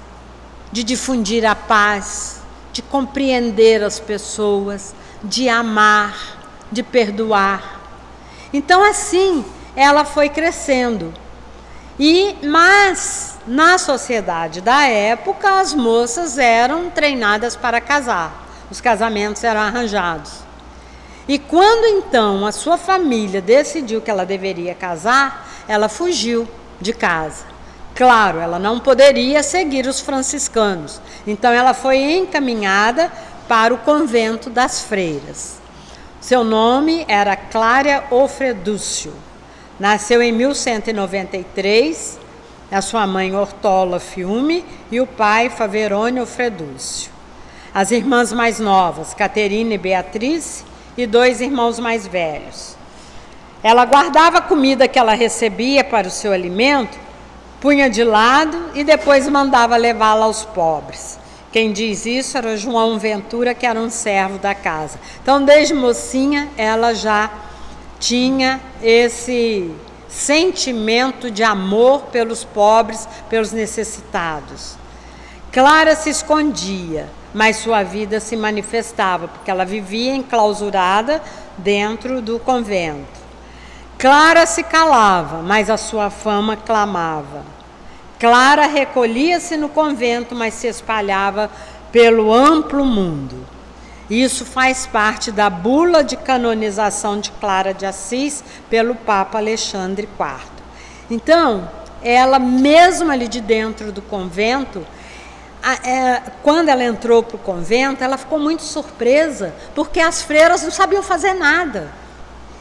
de difundir a paz, de compreender as pessoas, de amar, de perdoar. Então, assim, ela foi crescendo. Mas, na sociedade da época, as moças eram treinadas para casar. Os casamentos eram arranjados. E quando, então, a sua família decidiu que ela deveria casar, ela fugiu de casa. Claro, ela não poderia seguir os franciscanos. Então, ela foi encaminhada para o convento das freiras. Seu nome era Clara Ofredúcio. Nasceu em 1193, a sua mãe Ortola Fiume e o pai Faverone Ofredúcio. As irmãs mais novas, Caterina e Beatriz, e 2 irmãos mais velhos. Ela guardava a comida que ela recebia para o seu alimento, punha de lado e depois mandava levá-la aos pobres. Quem diz isso era João Ventura, que era um servo da casa. Então, desde mocinha, ela já tinha esse sentimento de amor pelos pobres, pelos necessitados. Clara se escondia, mas sua vida se manifestava, porque ela vivia enclausurada dentro do convento. Clara se calava, mas a sua fama clamava. Clara recolhia-se no convento, mas se espalhava pelo amplo mundo. Isso faz parte da bula de canonização de Clara de Assis pelo Papa Alexandre IV. Então, ela mesmo ali de dentro do convento, quando ela entrou para o convento, ela ficou muito surpresa, porque as freiras não sabiam fazer nada.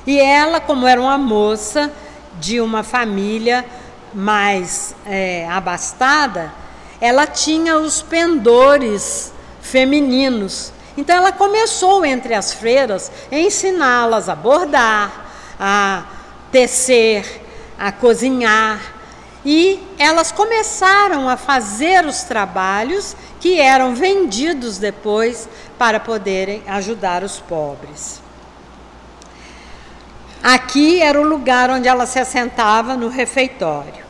E ela, como era uma moça de uma família mais abastada, ela tinha os pendores femininos. Então, ela começou entre as freiras a ensiná-las a bordar, a tecer, a cozinhar. E elas começaram a fazer os trabalhos que eram vendidos depois para poderem ajudar os pobres. Aqui era o lugar onde ela se assentava no refeitório.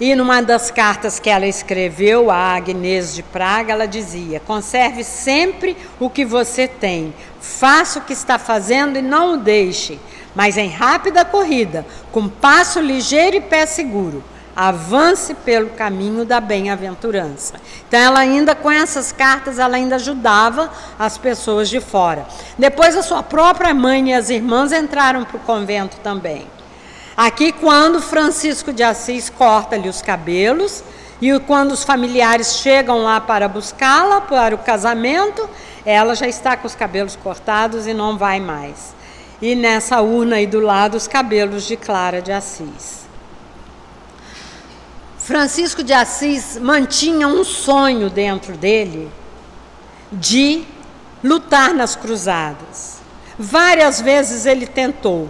E numa das cartas que ela escreveu a Agnês de Praga, ela dizia: conserve sempre o que você tem, faça o que está fazendo e não o deixe, mas em rápida corrida, com passo ligeiro e pé seguro, avance pelo caminho da bem-aventurança. Então, ela ainda, com essas cartas, ela ainda ajudava as pessoas de fora. Depois, a sua própria mãe e as irmãs entraram para o convento também. Aqui, quando Francisco de Assis corta-lhe os cabelos, e quando os familiares chegam lá para buscá-la para o casamento, ela já está com os cabelos cortados e não vai mais. e nessa urna aí do lado os cabelos de Clara de Assis. Francisco de Assis mantinha um sonho dentro dele de lutar nas cruzadas. Várias vezes ele tentou,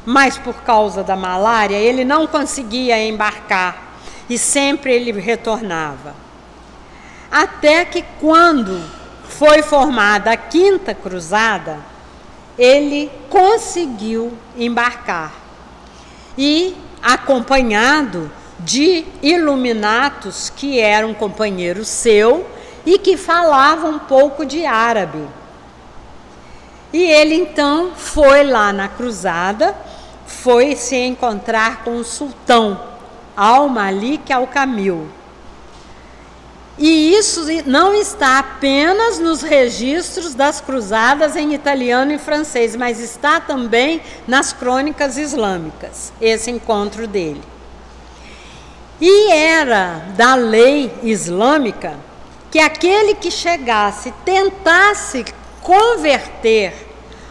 mas por causa da malária ele não conseguia embarcar e sempre ele retornava. Até que quando foi formada a Quinta Cruzada, ele conseguiu embarcar. E acompanhado de iluminatos que eram companheiro seu e que falavam um pouco de árabe. E ele então foi lá na cruzada, foi se encontrar com o sultão Al-Malik Al-Kamil. E isso não está apenas nos registros das cruzadas em italiano e francês, mas está também nas crônicas islâmicas, esse encontro dele. E era da lei islâmica que aquele que chegasse, tentasse converter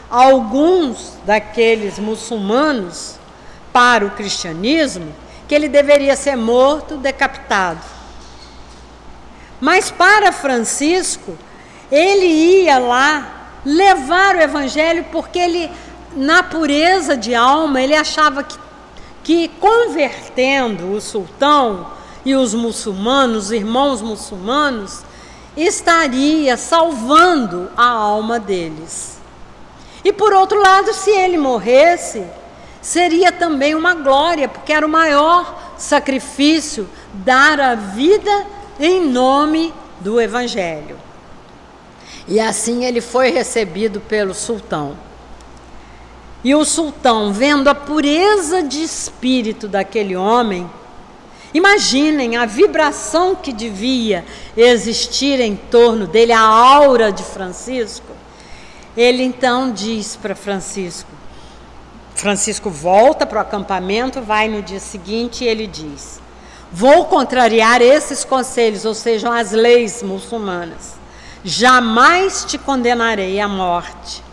alguns daqueles muçulmanos para o cristianismo, que ele deveria ser morto, decapitado. Mas para Francisco, ele ia lá levar o evangelho porque ele, na pureza de alma, ele achava que convertendo o sultão e os muçulmanos, os irmãos muçulmanos, estaria salvando a alma deles. E por outro lado, se ele morresse, seria também uma glória, porque era o maior sacrifício dar a vida em nome do evangelho. E assim ele foi recebido pelo sultão. E o sultão, vendo a pureza de espírito daquele homem, imaginem a vibração que devia existir em torno dele, a aura de Francisco. Ele então diz para Francisco, Francisco volta para o acampamento, vai no dia seguinte e ele diz: vou contrariar esses conselhos, ou seja, as leis muçulmanas. Jamais te condenarei à morte,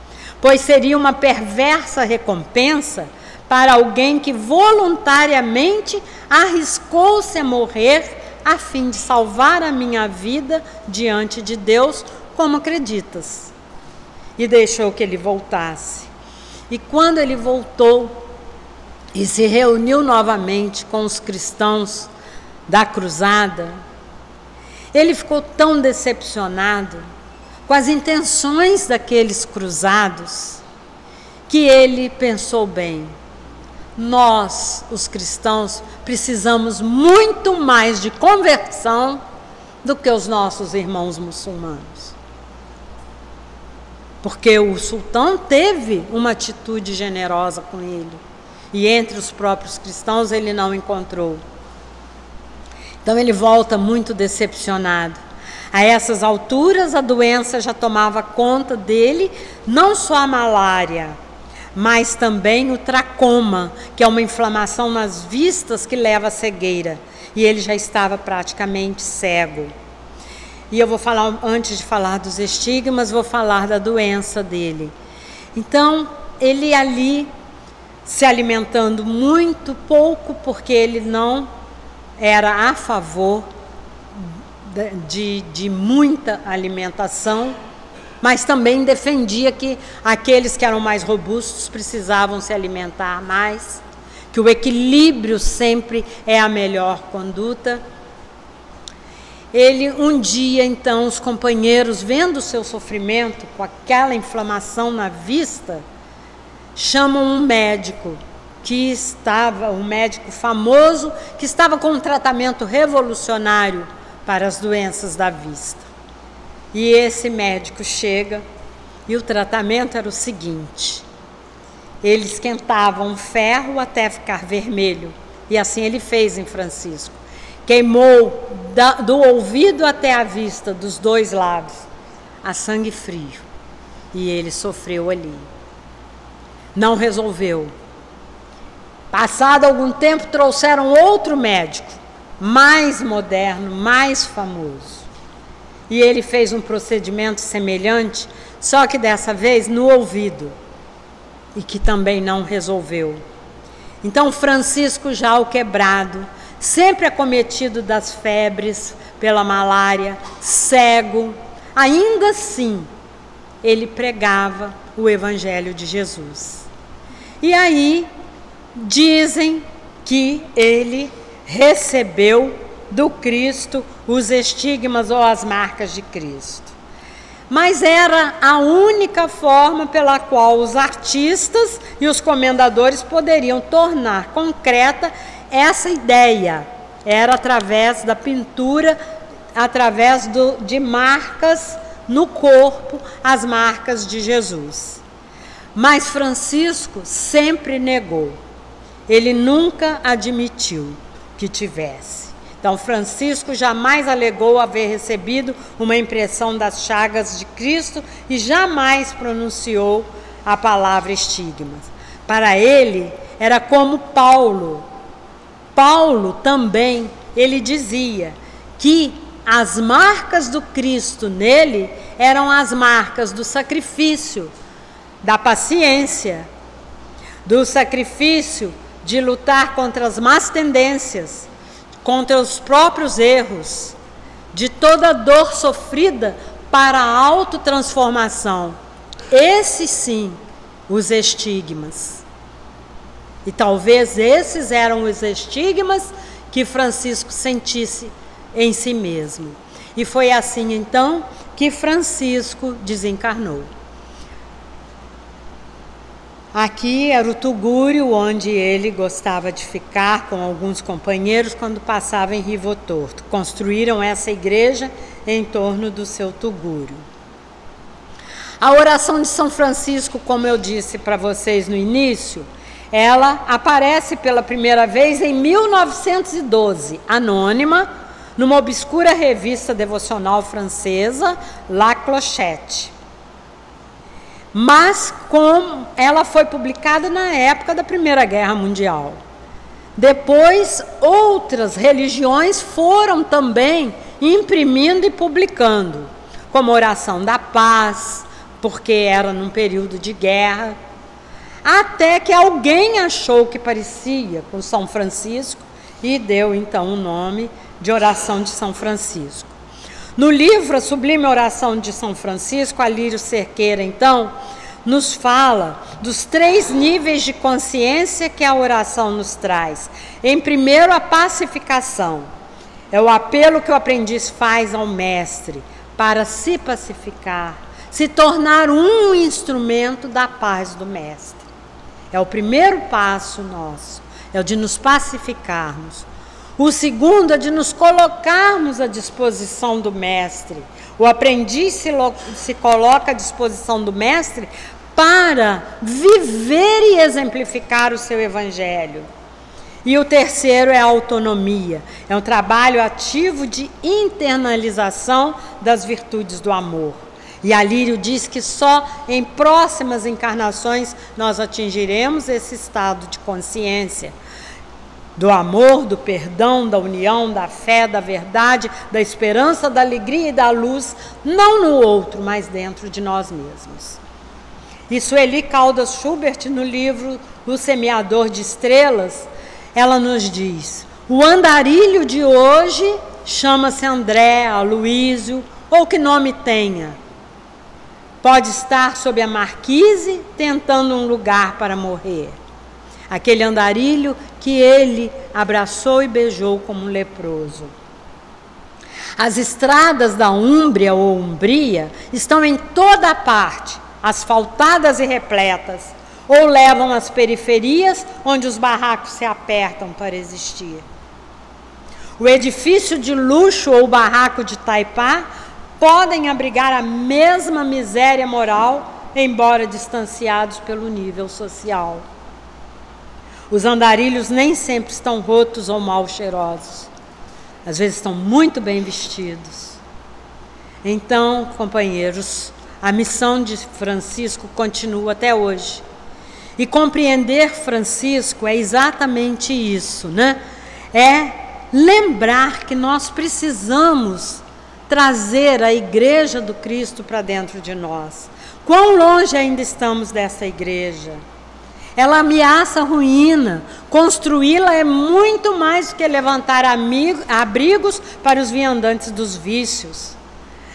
pois seria uma perversa recompensa para alguém que voluntariamente arriscou-se a morrer a fim de salvar a minha vida diante de Deus, como acreditas. E deixou que ele voltasse. E quando ele voltou e se reuniu novamente com os cristãos da cruzada, ele ficou tão decepcionado com as intenções daqueles cruzados, que ele pensou bem: nós, os cristãos, precisamos muito mais de conversão do que os nossos irmãos muçulmanos. Porque o sultão teve uma atitude generosa com ele, e entre os próprios cristãos ele não encontrou. Então ele volta muito decepcionado. A essas alturas a doença já tomava conta dele, não só a malária, mas também o tracoma, que é uma inflamação nas vistas que leva à cegueira. E ele já estava praticamente cego. E eu vou falar, antes de falar dos estigmas, vou falar da doença dele. Então, ele ali se alimentando muito pouco, porque ele não era a favor de muita alimentação, mas também defendia que aqueles que eram mais robustos precisavam se alimentar mais, que o equilíbrio sempre é a melhor conduta. Ele, um dia, então, os companheiros, vendo o seu sofrimento, com aquela inflamação na vista, chamam um médico, um médico famoso, que estava com um tratamento revolucionário para as doenças da vista. E esse médico chega, e o tratamento era o seguinte: ele esquentava um ferro até ficar vermelho, e assim ele fez em Francisco. Queimou do ouvido até a vista, dos dois lados, a sangue frio. E ele sofreu ali. Não resolveu. Passado algum tempo, trouxeram outro médico, mais moderno, mais famoso. E ele fez um procedimento semelhante, só que dessa vez no ouvido. e que também não resolveu. Então Francisco, já o quebrado, sempre acometido das febres pela malária, cego, ainda assim ele pregava o Evangelho de Jesus. E aí dizem que ele recebeu do Cristo os estigmas ou as marcas de Cristo. Mas era a única forma pela qual os artistas e os comendadores poderiam tornar concreta essa ideia. Era através da pintura, através de marcas no corpo, as marcas de Jesus. Mas Francisco sempre negou. Ele nunca admitiu que tivesse. Então, Francisco jamais alegou haver recebido uma impressão das chagas de Cristo e jamais pronunciou a palavra estigmas. Para ele, era como Paulo. Paulo também, ele dizia que as marcas do Cristo nele eram as marcas do sacrifício, da paciência, do sacrifício de lutar contra as más tendências, contra os próprios erros, de toda a dor sofrida para a autotransformação. Esses sim, os estigmas. E talvez esses eram os estigmas que Francisco sentisse em si mesmo. E foi assim então que Francisco desencarnou. Aqui era o Tugúrio, onde ele gostava de ficar com alguns companheiros quando passava em Rivo Torto. Construíram essa igreja em torno do seu Tugúrio. A oração de São Francisco, como eu disse para vocês no início, ela aparece pela primeira vez em 1912, anônima, numa obscura revista devocional francesa, La Clochette. Mas como ela foi publicada na época da Primeira Guerra Mundial. Depois, outras religiões foram também imprimindo e publicando, como Oração da Paz, porque era num período de guerra, até que alguém achou que parecia com São Francisco e deu então o nome de Oração de São Francisco. No livro A Sublime Oração de São Francisco, Alírio Cerqueira, então, nos fala dos 3 níveis de consciência que a oração nos traz. Em primeiro, a pacificação. É o apelo que o aprendiz faz ao mestre para se pacificar, se tornar um instrumento da paz do mestre. É o primeiro passo nosso, é o de nos pacificarmos. O segundo é de nos colocarmos à disposição do mestre. O aprendiz se coloca à disposição do mestre para viver e exemplificar o seu evangelho. E o terceiro é a autonomia. É um trabalho ativo de internalização das virtudes do amor. E Alírio diz que só em próximas encarnações nós atingiremos esse estado de consciência do amor, do perdão, da união, da fé, da verdade, da esperança, da alegria e da luz, não no outro, mas dentro de nós mesmos. E Sueli Caldas Schubert, no livro O Semeador de Estrelas, ela nos diz: o andarilho de hoje chama-se André, Aloísio, ou que nome tenha. Pode estar sob a marquise, tentando um lugar para morrer. Aquele andarilho que ele abraçou e beijou como um leproso. As estradas da Úmbria ou Umbria estão em toda a parte, asfaltadas e repletas, ou levam às periferias, onde os barracos se apertam para existir. O edifício de luxo ou o barraco de Taipá podem abrigar a mesma miséria moral, embora distanciados pelo nível social. Os andarilhos nem sempre estão rotos ou mal cheirosos. Às vezes estão muito bem vestidos. Então, companheiros, a missão de Francisco continua até hoje. E compreender Francisco é exatamente isso, né? É lembrar que nós precisamos trazer a Igreja do Cristo para dentro de nós. Quão longe ainda estamos dessa igreja? ela ameaça a ruína. Construí-la é muito mais do que levantar abrigos para os viandantes dos vícios.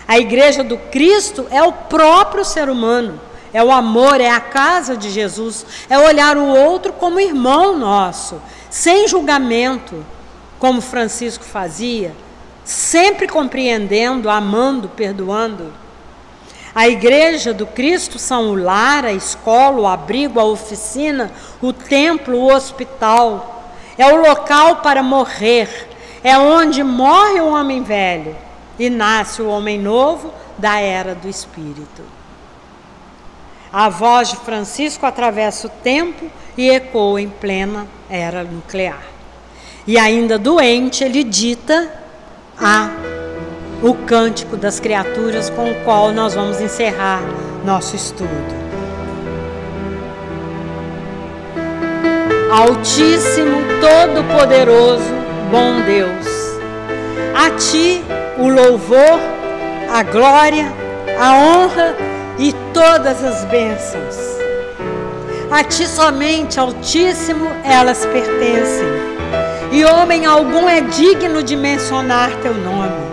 A igreja do Cristo é o próprio ser humano, é o amor, é a casa de Jesus, é olhar o outro como irmão nosso, sem julgamento, como Francisco fazia, sempre compreendendo, amando, perdoando. A igreja do Cristo são o lar, a escola, o abrigo, a oficina, o templo, o hospital. É o local para morrer, é onde morre o homem velho e nasce o homem novo da era do Espírito. A voz de Francisco atravessa o tempo e ecoa em plena era nuclear. E ainda doente, ele dita o Cântico das Criaturas, com o qual nós vamos encerrar nosso estudo. Altíssimo, Todo-Poderoso, bom Deus, a Ti o louvor, a glória, a honra e todas as bênçãos. A Ti somente, Altíssimo, elas pertencem, e homem algum é digno de mencionar Teu nome.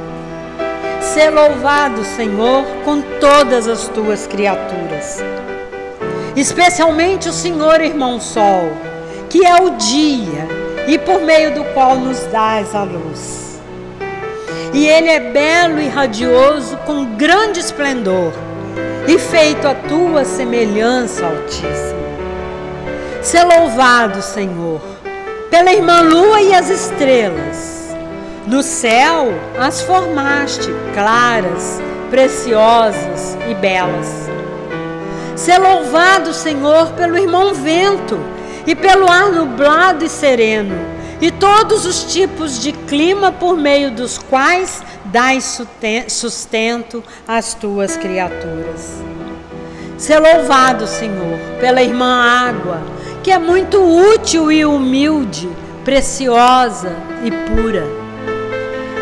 Ser louvado, Senhor, com todas as Tuas criaturas, especialmente o Senhor, irmão Sol, que é o dia e por meio do qual nos dás a luz. E ele é belo e radioso, com grande esplendor, e feito a Tua semelhança, Altíssimo. Ser louvado, Senhor, pela irmã Lua e as estrelas. No céu as formaste, claras, preciosas e belas. Ser louvado, Senhor, pelo irmão Vento e pelo ar nublado e sereno, e todos os tipos de clima por meio dos quais dás sustento às Tuas criaturas. Ser louvado, Senhor, pela irmã Água, que é muito útil e humilde, preciosa e pura.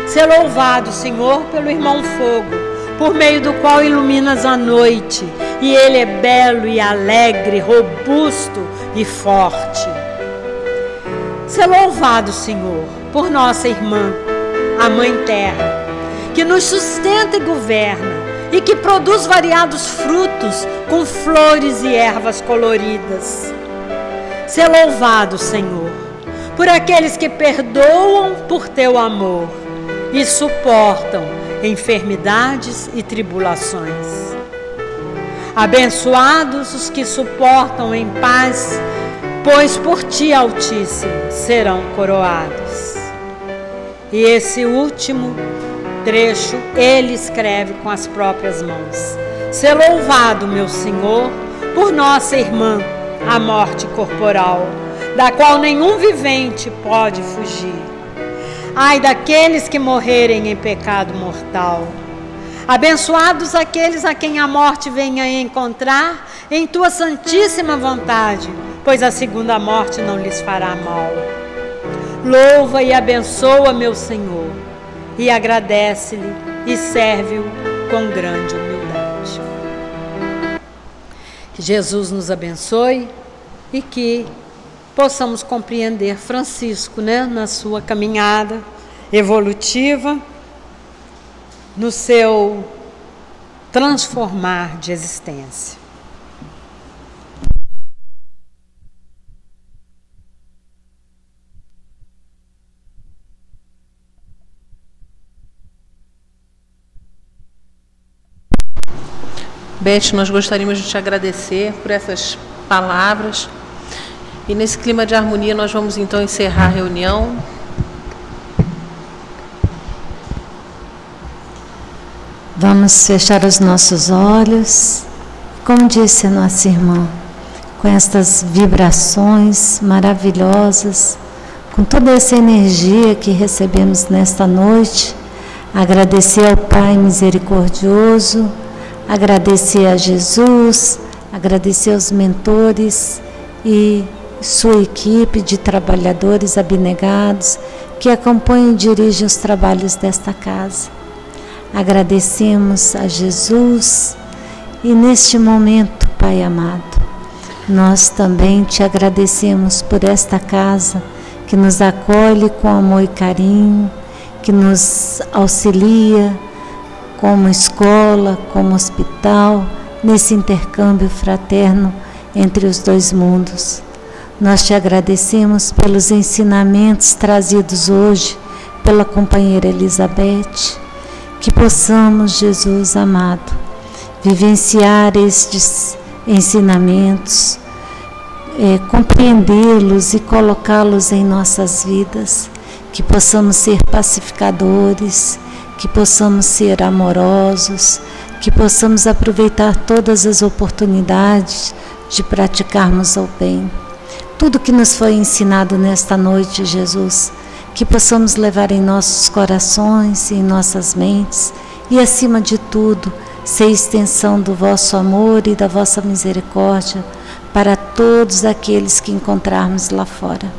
Ser louvado, Senhor, pelo irmão Fogo, por meio do qual iluminas a noite, e ele é belo e alegre, robusto e forte. Ser louvado, Senhor, por nossa irmã, a Mãe Terra, que nos sustenta e governa, e que produz variados frutos com flores e ervas coloridas. Ser louvado, Senhor, por aqueles que perdoam por Teu amor e suportam enfermidades e tribulações. Abençoados os que suportam em paz, pois por Ti, Altíssimo, serão coroados. E esse último trecho ele escreve com as próprias mãos. Ser louvado, meu Senhor, por nossa irmã, a morte corporal, da qual nenhum vivente pode fugir. Ai daqueles que morrerem em pecado mortal. Abençoados aqueles a quem a morte venha encontrar em Tua santíssima vontade, pois a segunda morte não lhes fará mal. Louva e abençoa, meu Senhor, e agradece-lhe e serve-o com grande humildade. Que Jesus nos abençoe e que possamos compreender Francisco, na sua caminhada evolutiva, no seu transformar de existência. Beth, nós gostaríamos de te agradecer por essas palavras. E nesse clima de harmonia nós vamos então encerrar a reunião. Vamos fechar os nossos olhos, como disse a nossa irmã, com estas vibrações maravilhosas, com toda essa energia que recebemos nesta noite, agradecer ao Pai misericordioso, agradecer a Jesus, agradecer aos mentores e sua equipe de trabalhadores abnegados que acompanham e dirigem os trabalhos desta casa. Agradecemos a Jesus e neste momento, Pai amado, Nós também te agradecemos por esta casa que nos acolhe com amor e carinho, que nos auxilia como escola, como hospital, nesse intercâmbio fraterno entre os dois mundos. Nós te agradecemos pelos ensinamentos trazidos hoje pela companheira Elizabeth, que possamos, Jesus amado, vivenciar estes ensinamentos, compreendê-los e colocá-los em nossas vidas, que possamos ser pacificadores, que possamos ser amorosos, que possamos aproveitar todas as oportunidades de praticarmos o bem. Tudo que nos foi ensinado nesta noite, Jesus, que possamos levar em nossos corações e em nossas mentes e, acima de tudo, ser extensão do vosso amor e da vossa misericórdia para todos aqueles que encontrarmos lá fora.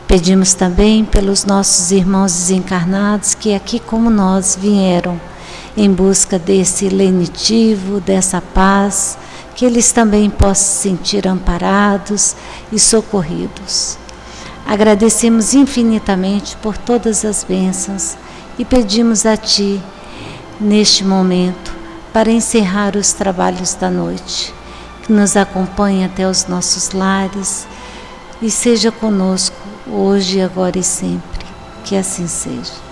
Pedimos também pelos nossos irmãos desencarnados que, aqui como nós, vieram em busca desse lenitivo, dessa paz, que eles também possam se sentir amparados e socorridos. Agradecemos infinitamente por todas as bênçãos e pedimos a Ti, neste momento, para encerrar os trabalhos da noite, que nos acompanhe até os nossos lares e seja conosco hoje, agora e sempre. Que assim seja.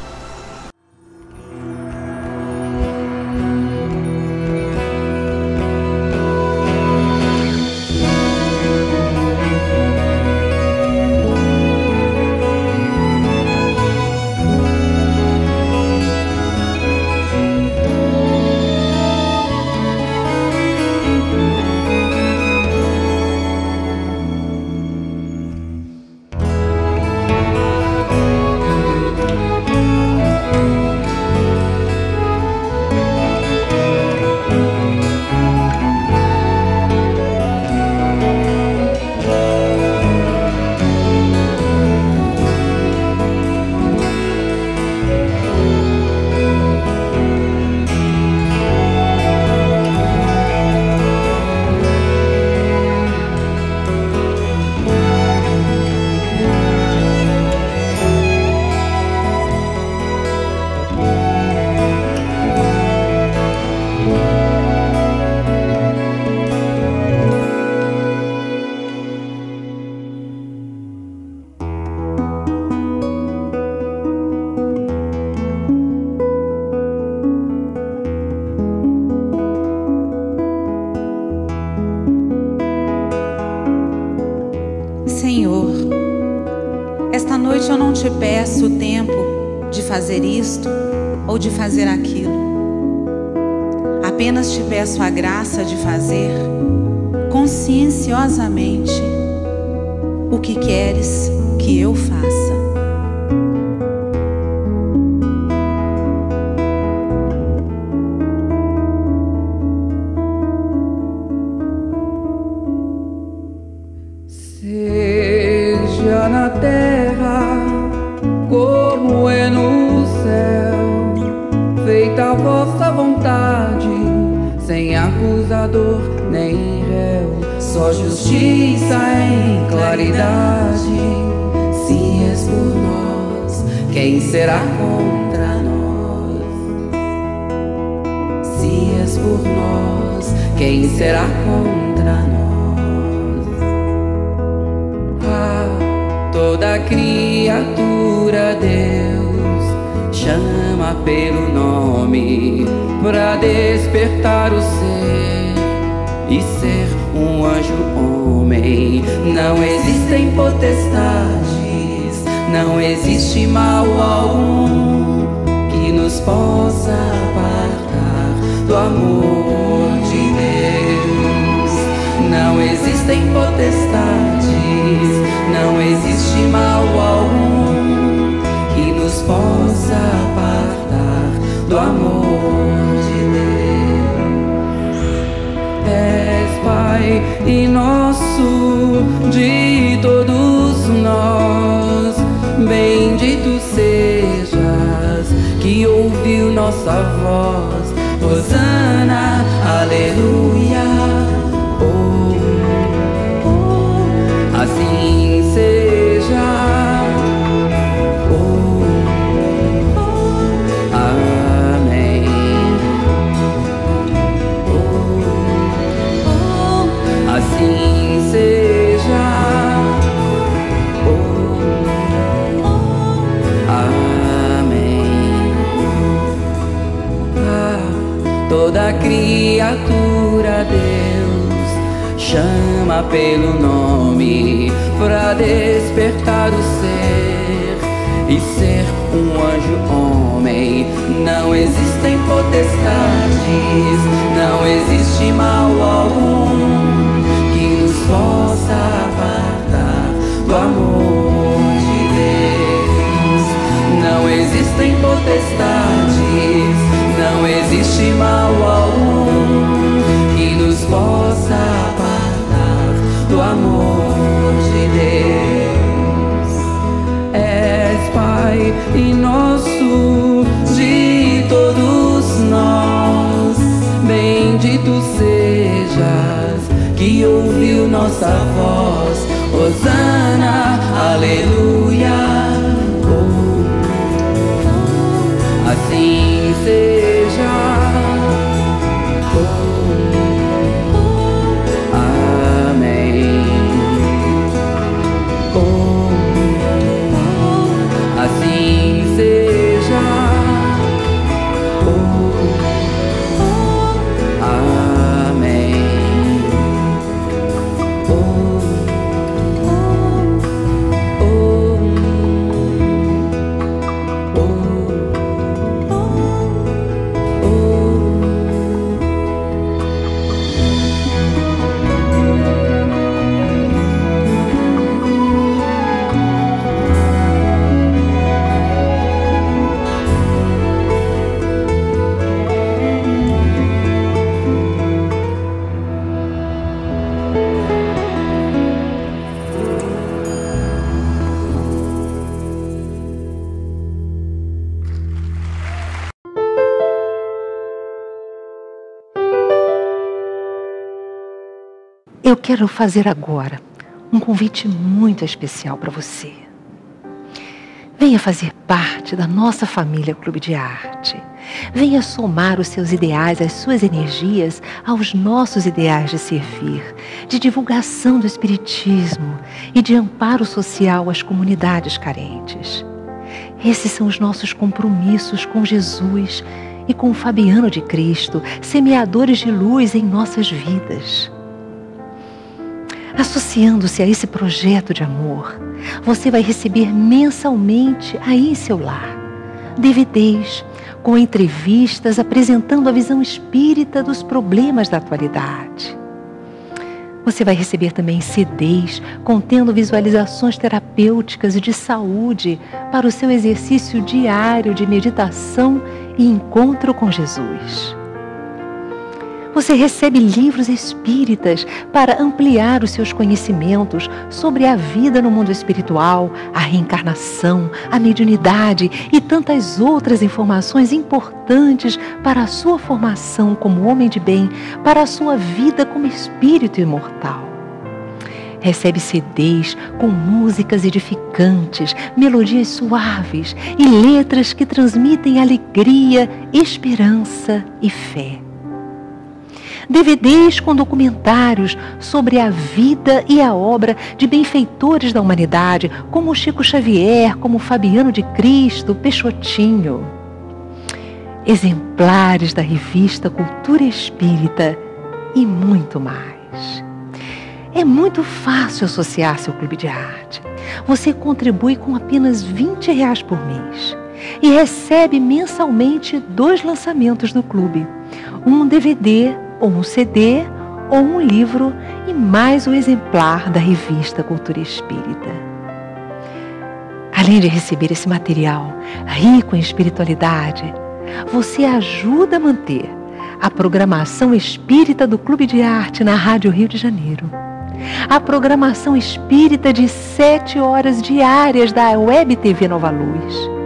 Te peço o tempo de fazer isto ou de fazer aquilo. Apenas te peço a graça de fazer conscienciosamente o que queres que eu faça. Seja na terra como é no céu, feita a vossa vontade, sem acusador nem réu, só justiça em claridade. Se és por nós, quem será contra nós? Se és por nós, quem será contra nós? Toda criatura Deus chama pelo nome pra despertar o ser e ser um anjo homem. Não existem potestades, não existe mal algum que nos possa apartar do amor de Deus. Não existem potestades, não existe mal algum que nos possa apartar do amor de Deus. És Pai e nosso de todos nós, bendito sejas que ouviu nossa voz. Hosana, aleluia. Oh. toda criatura Deus chama pelo nome pra despertar o ser e ser um anjo homem. Não existem potestades, não existe mal algum que nos possa apartar do amor de Deus. Não existem potestades, não existe mal algum que nos possa apartar do amor de Deus. És Pai e nosso de todos nós, bendito sejas que ouviu nossa voz. Hosana, aleluia. Assim seja. Amém. Assim seja. Amém. Eu quero fazer agora um convite muito especial para você. Venha fazer parte da nossa família Clube de Arte. Venha somar os seus ideais, as suas energias aos nossos ideais de servir, de divulgação do Espiritismo e de amparo social às comunidades carentes. Esses são os nossos compromissos com Jesus e com o Fabiano de Cristo, semeadores de luz em nossas vidas. Associando-se a esse projeto de amor, você vai receber mensalmente aí em seu lar DVDs com entrevistas apresentando a visão espírita dos problemas da atualidade. Você vai receber também CDs contendo visualizações terapêuticas e de saúde para o seu exercício diário de meditação e encontro com Jesus. Você recebe livros espíritas para ampliar os seus conhecimentos sobre a vida no mundo espiritual, a reencarnação, a mediunidade e tantas outras informações importantes para a sua formação como homem de bem, para a sua vida como espírito imortal. Recebe CDs com músicas edificantes, melodias suaves e letras que transmitem alegria, esperança e fé. DVDs com documentários sobre a vida e a obra de benfeitores da humanidade, como Chico Xavier, como Fabiano de Cristo, Peixotinho. Exemplares da revista Cultura Espírita e muito mais. É muito fácil associar-se ao Clube de Arte. Você contribui com apenas R$20 por mês e recebe mensalmente 2 lançamentos do clube, um DVD ou um CD, ou um livro e mais um exemplar da revista Cultura Espírita. Além de receber esse material rico em espiritualidade, você ajuda a manter a programação espírita do Clube de Arte na Rádio Rio de Janeiro, a programação espírita de 7 horas diárias da Web TV Nova Luz,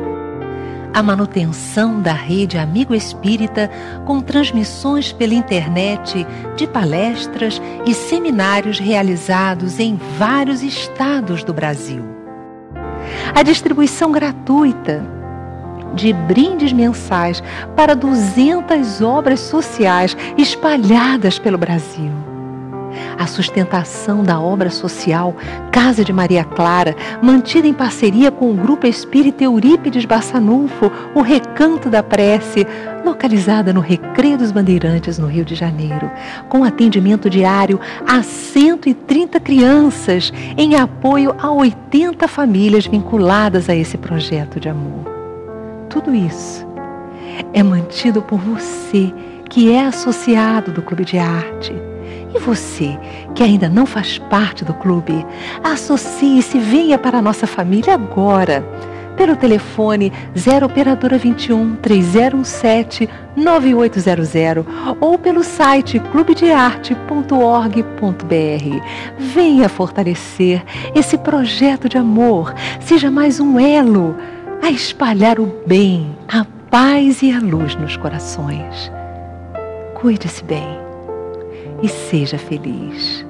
a manutenção da rede Amigo Espírita com transmissões pela internet de palestras e seminários realizados em vários estados do Brasil. A distribuição gratuita de brindes mensais para 200 obras sociais espalhadas pelo Brasil. a sustentação da obra social Casa de Maria Clara, mantida em parceria com o Grupo Espírita Eurípides Barçanufo, o Recanto da Prece, localizada no Recreio dos Bandeirantes, no Rio de Janeiro, com atendimento diário a 130 crianças, em apoio a 80 famílias vinculadas a esse projeto de amor. Tudo isso é mantido por você, que é associado do Clube de Arte. E você, que ainda não faz parte do clube, associe-se, venha para a nossa família agora, pelo telefone 0 Operadora 21 3017 9800 ou pelo site clubedearte.org.br. Venha fortalecer esse projeto de amor, seja mais um elo a espalhar o bem, a paz e a luz nos corações. Cuide-se bem e seja feliz.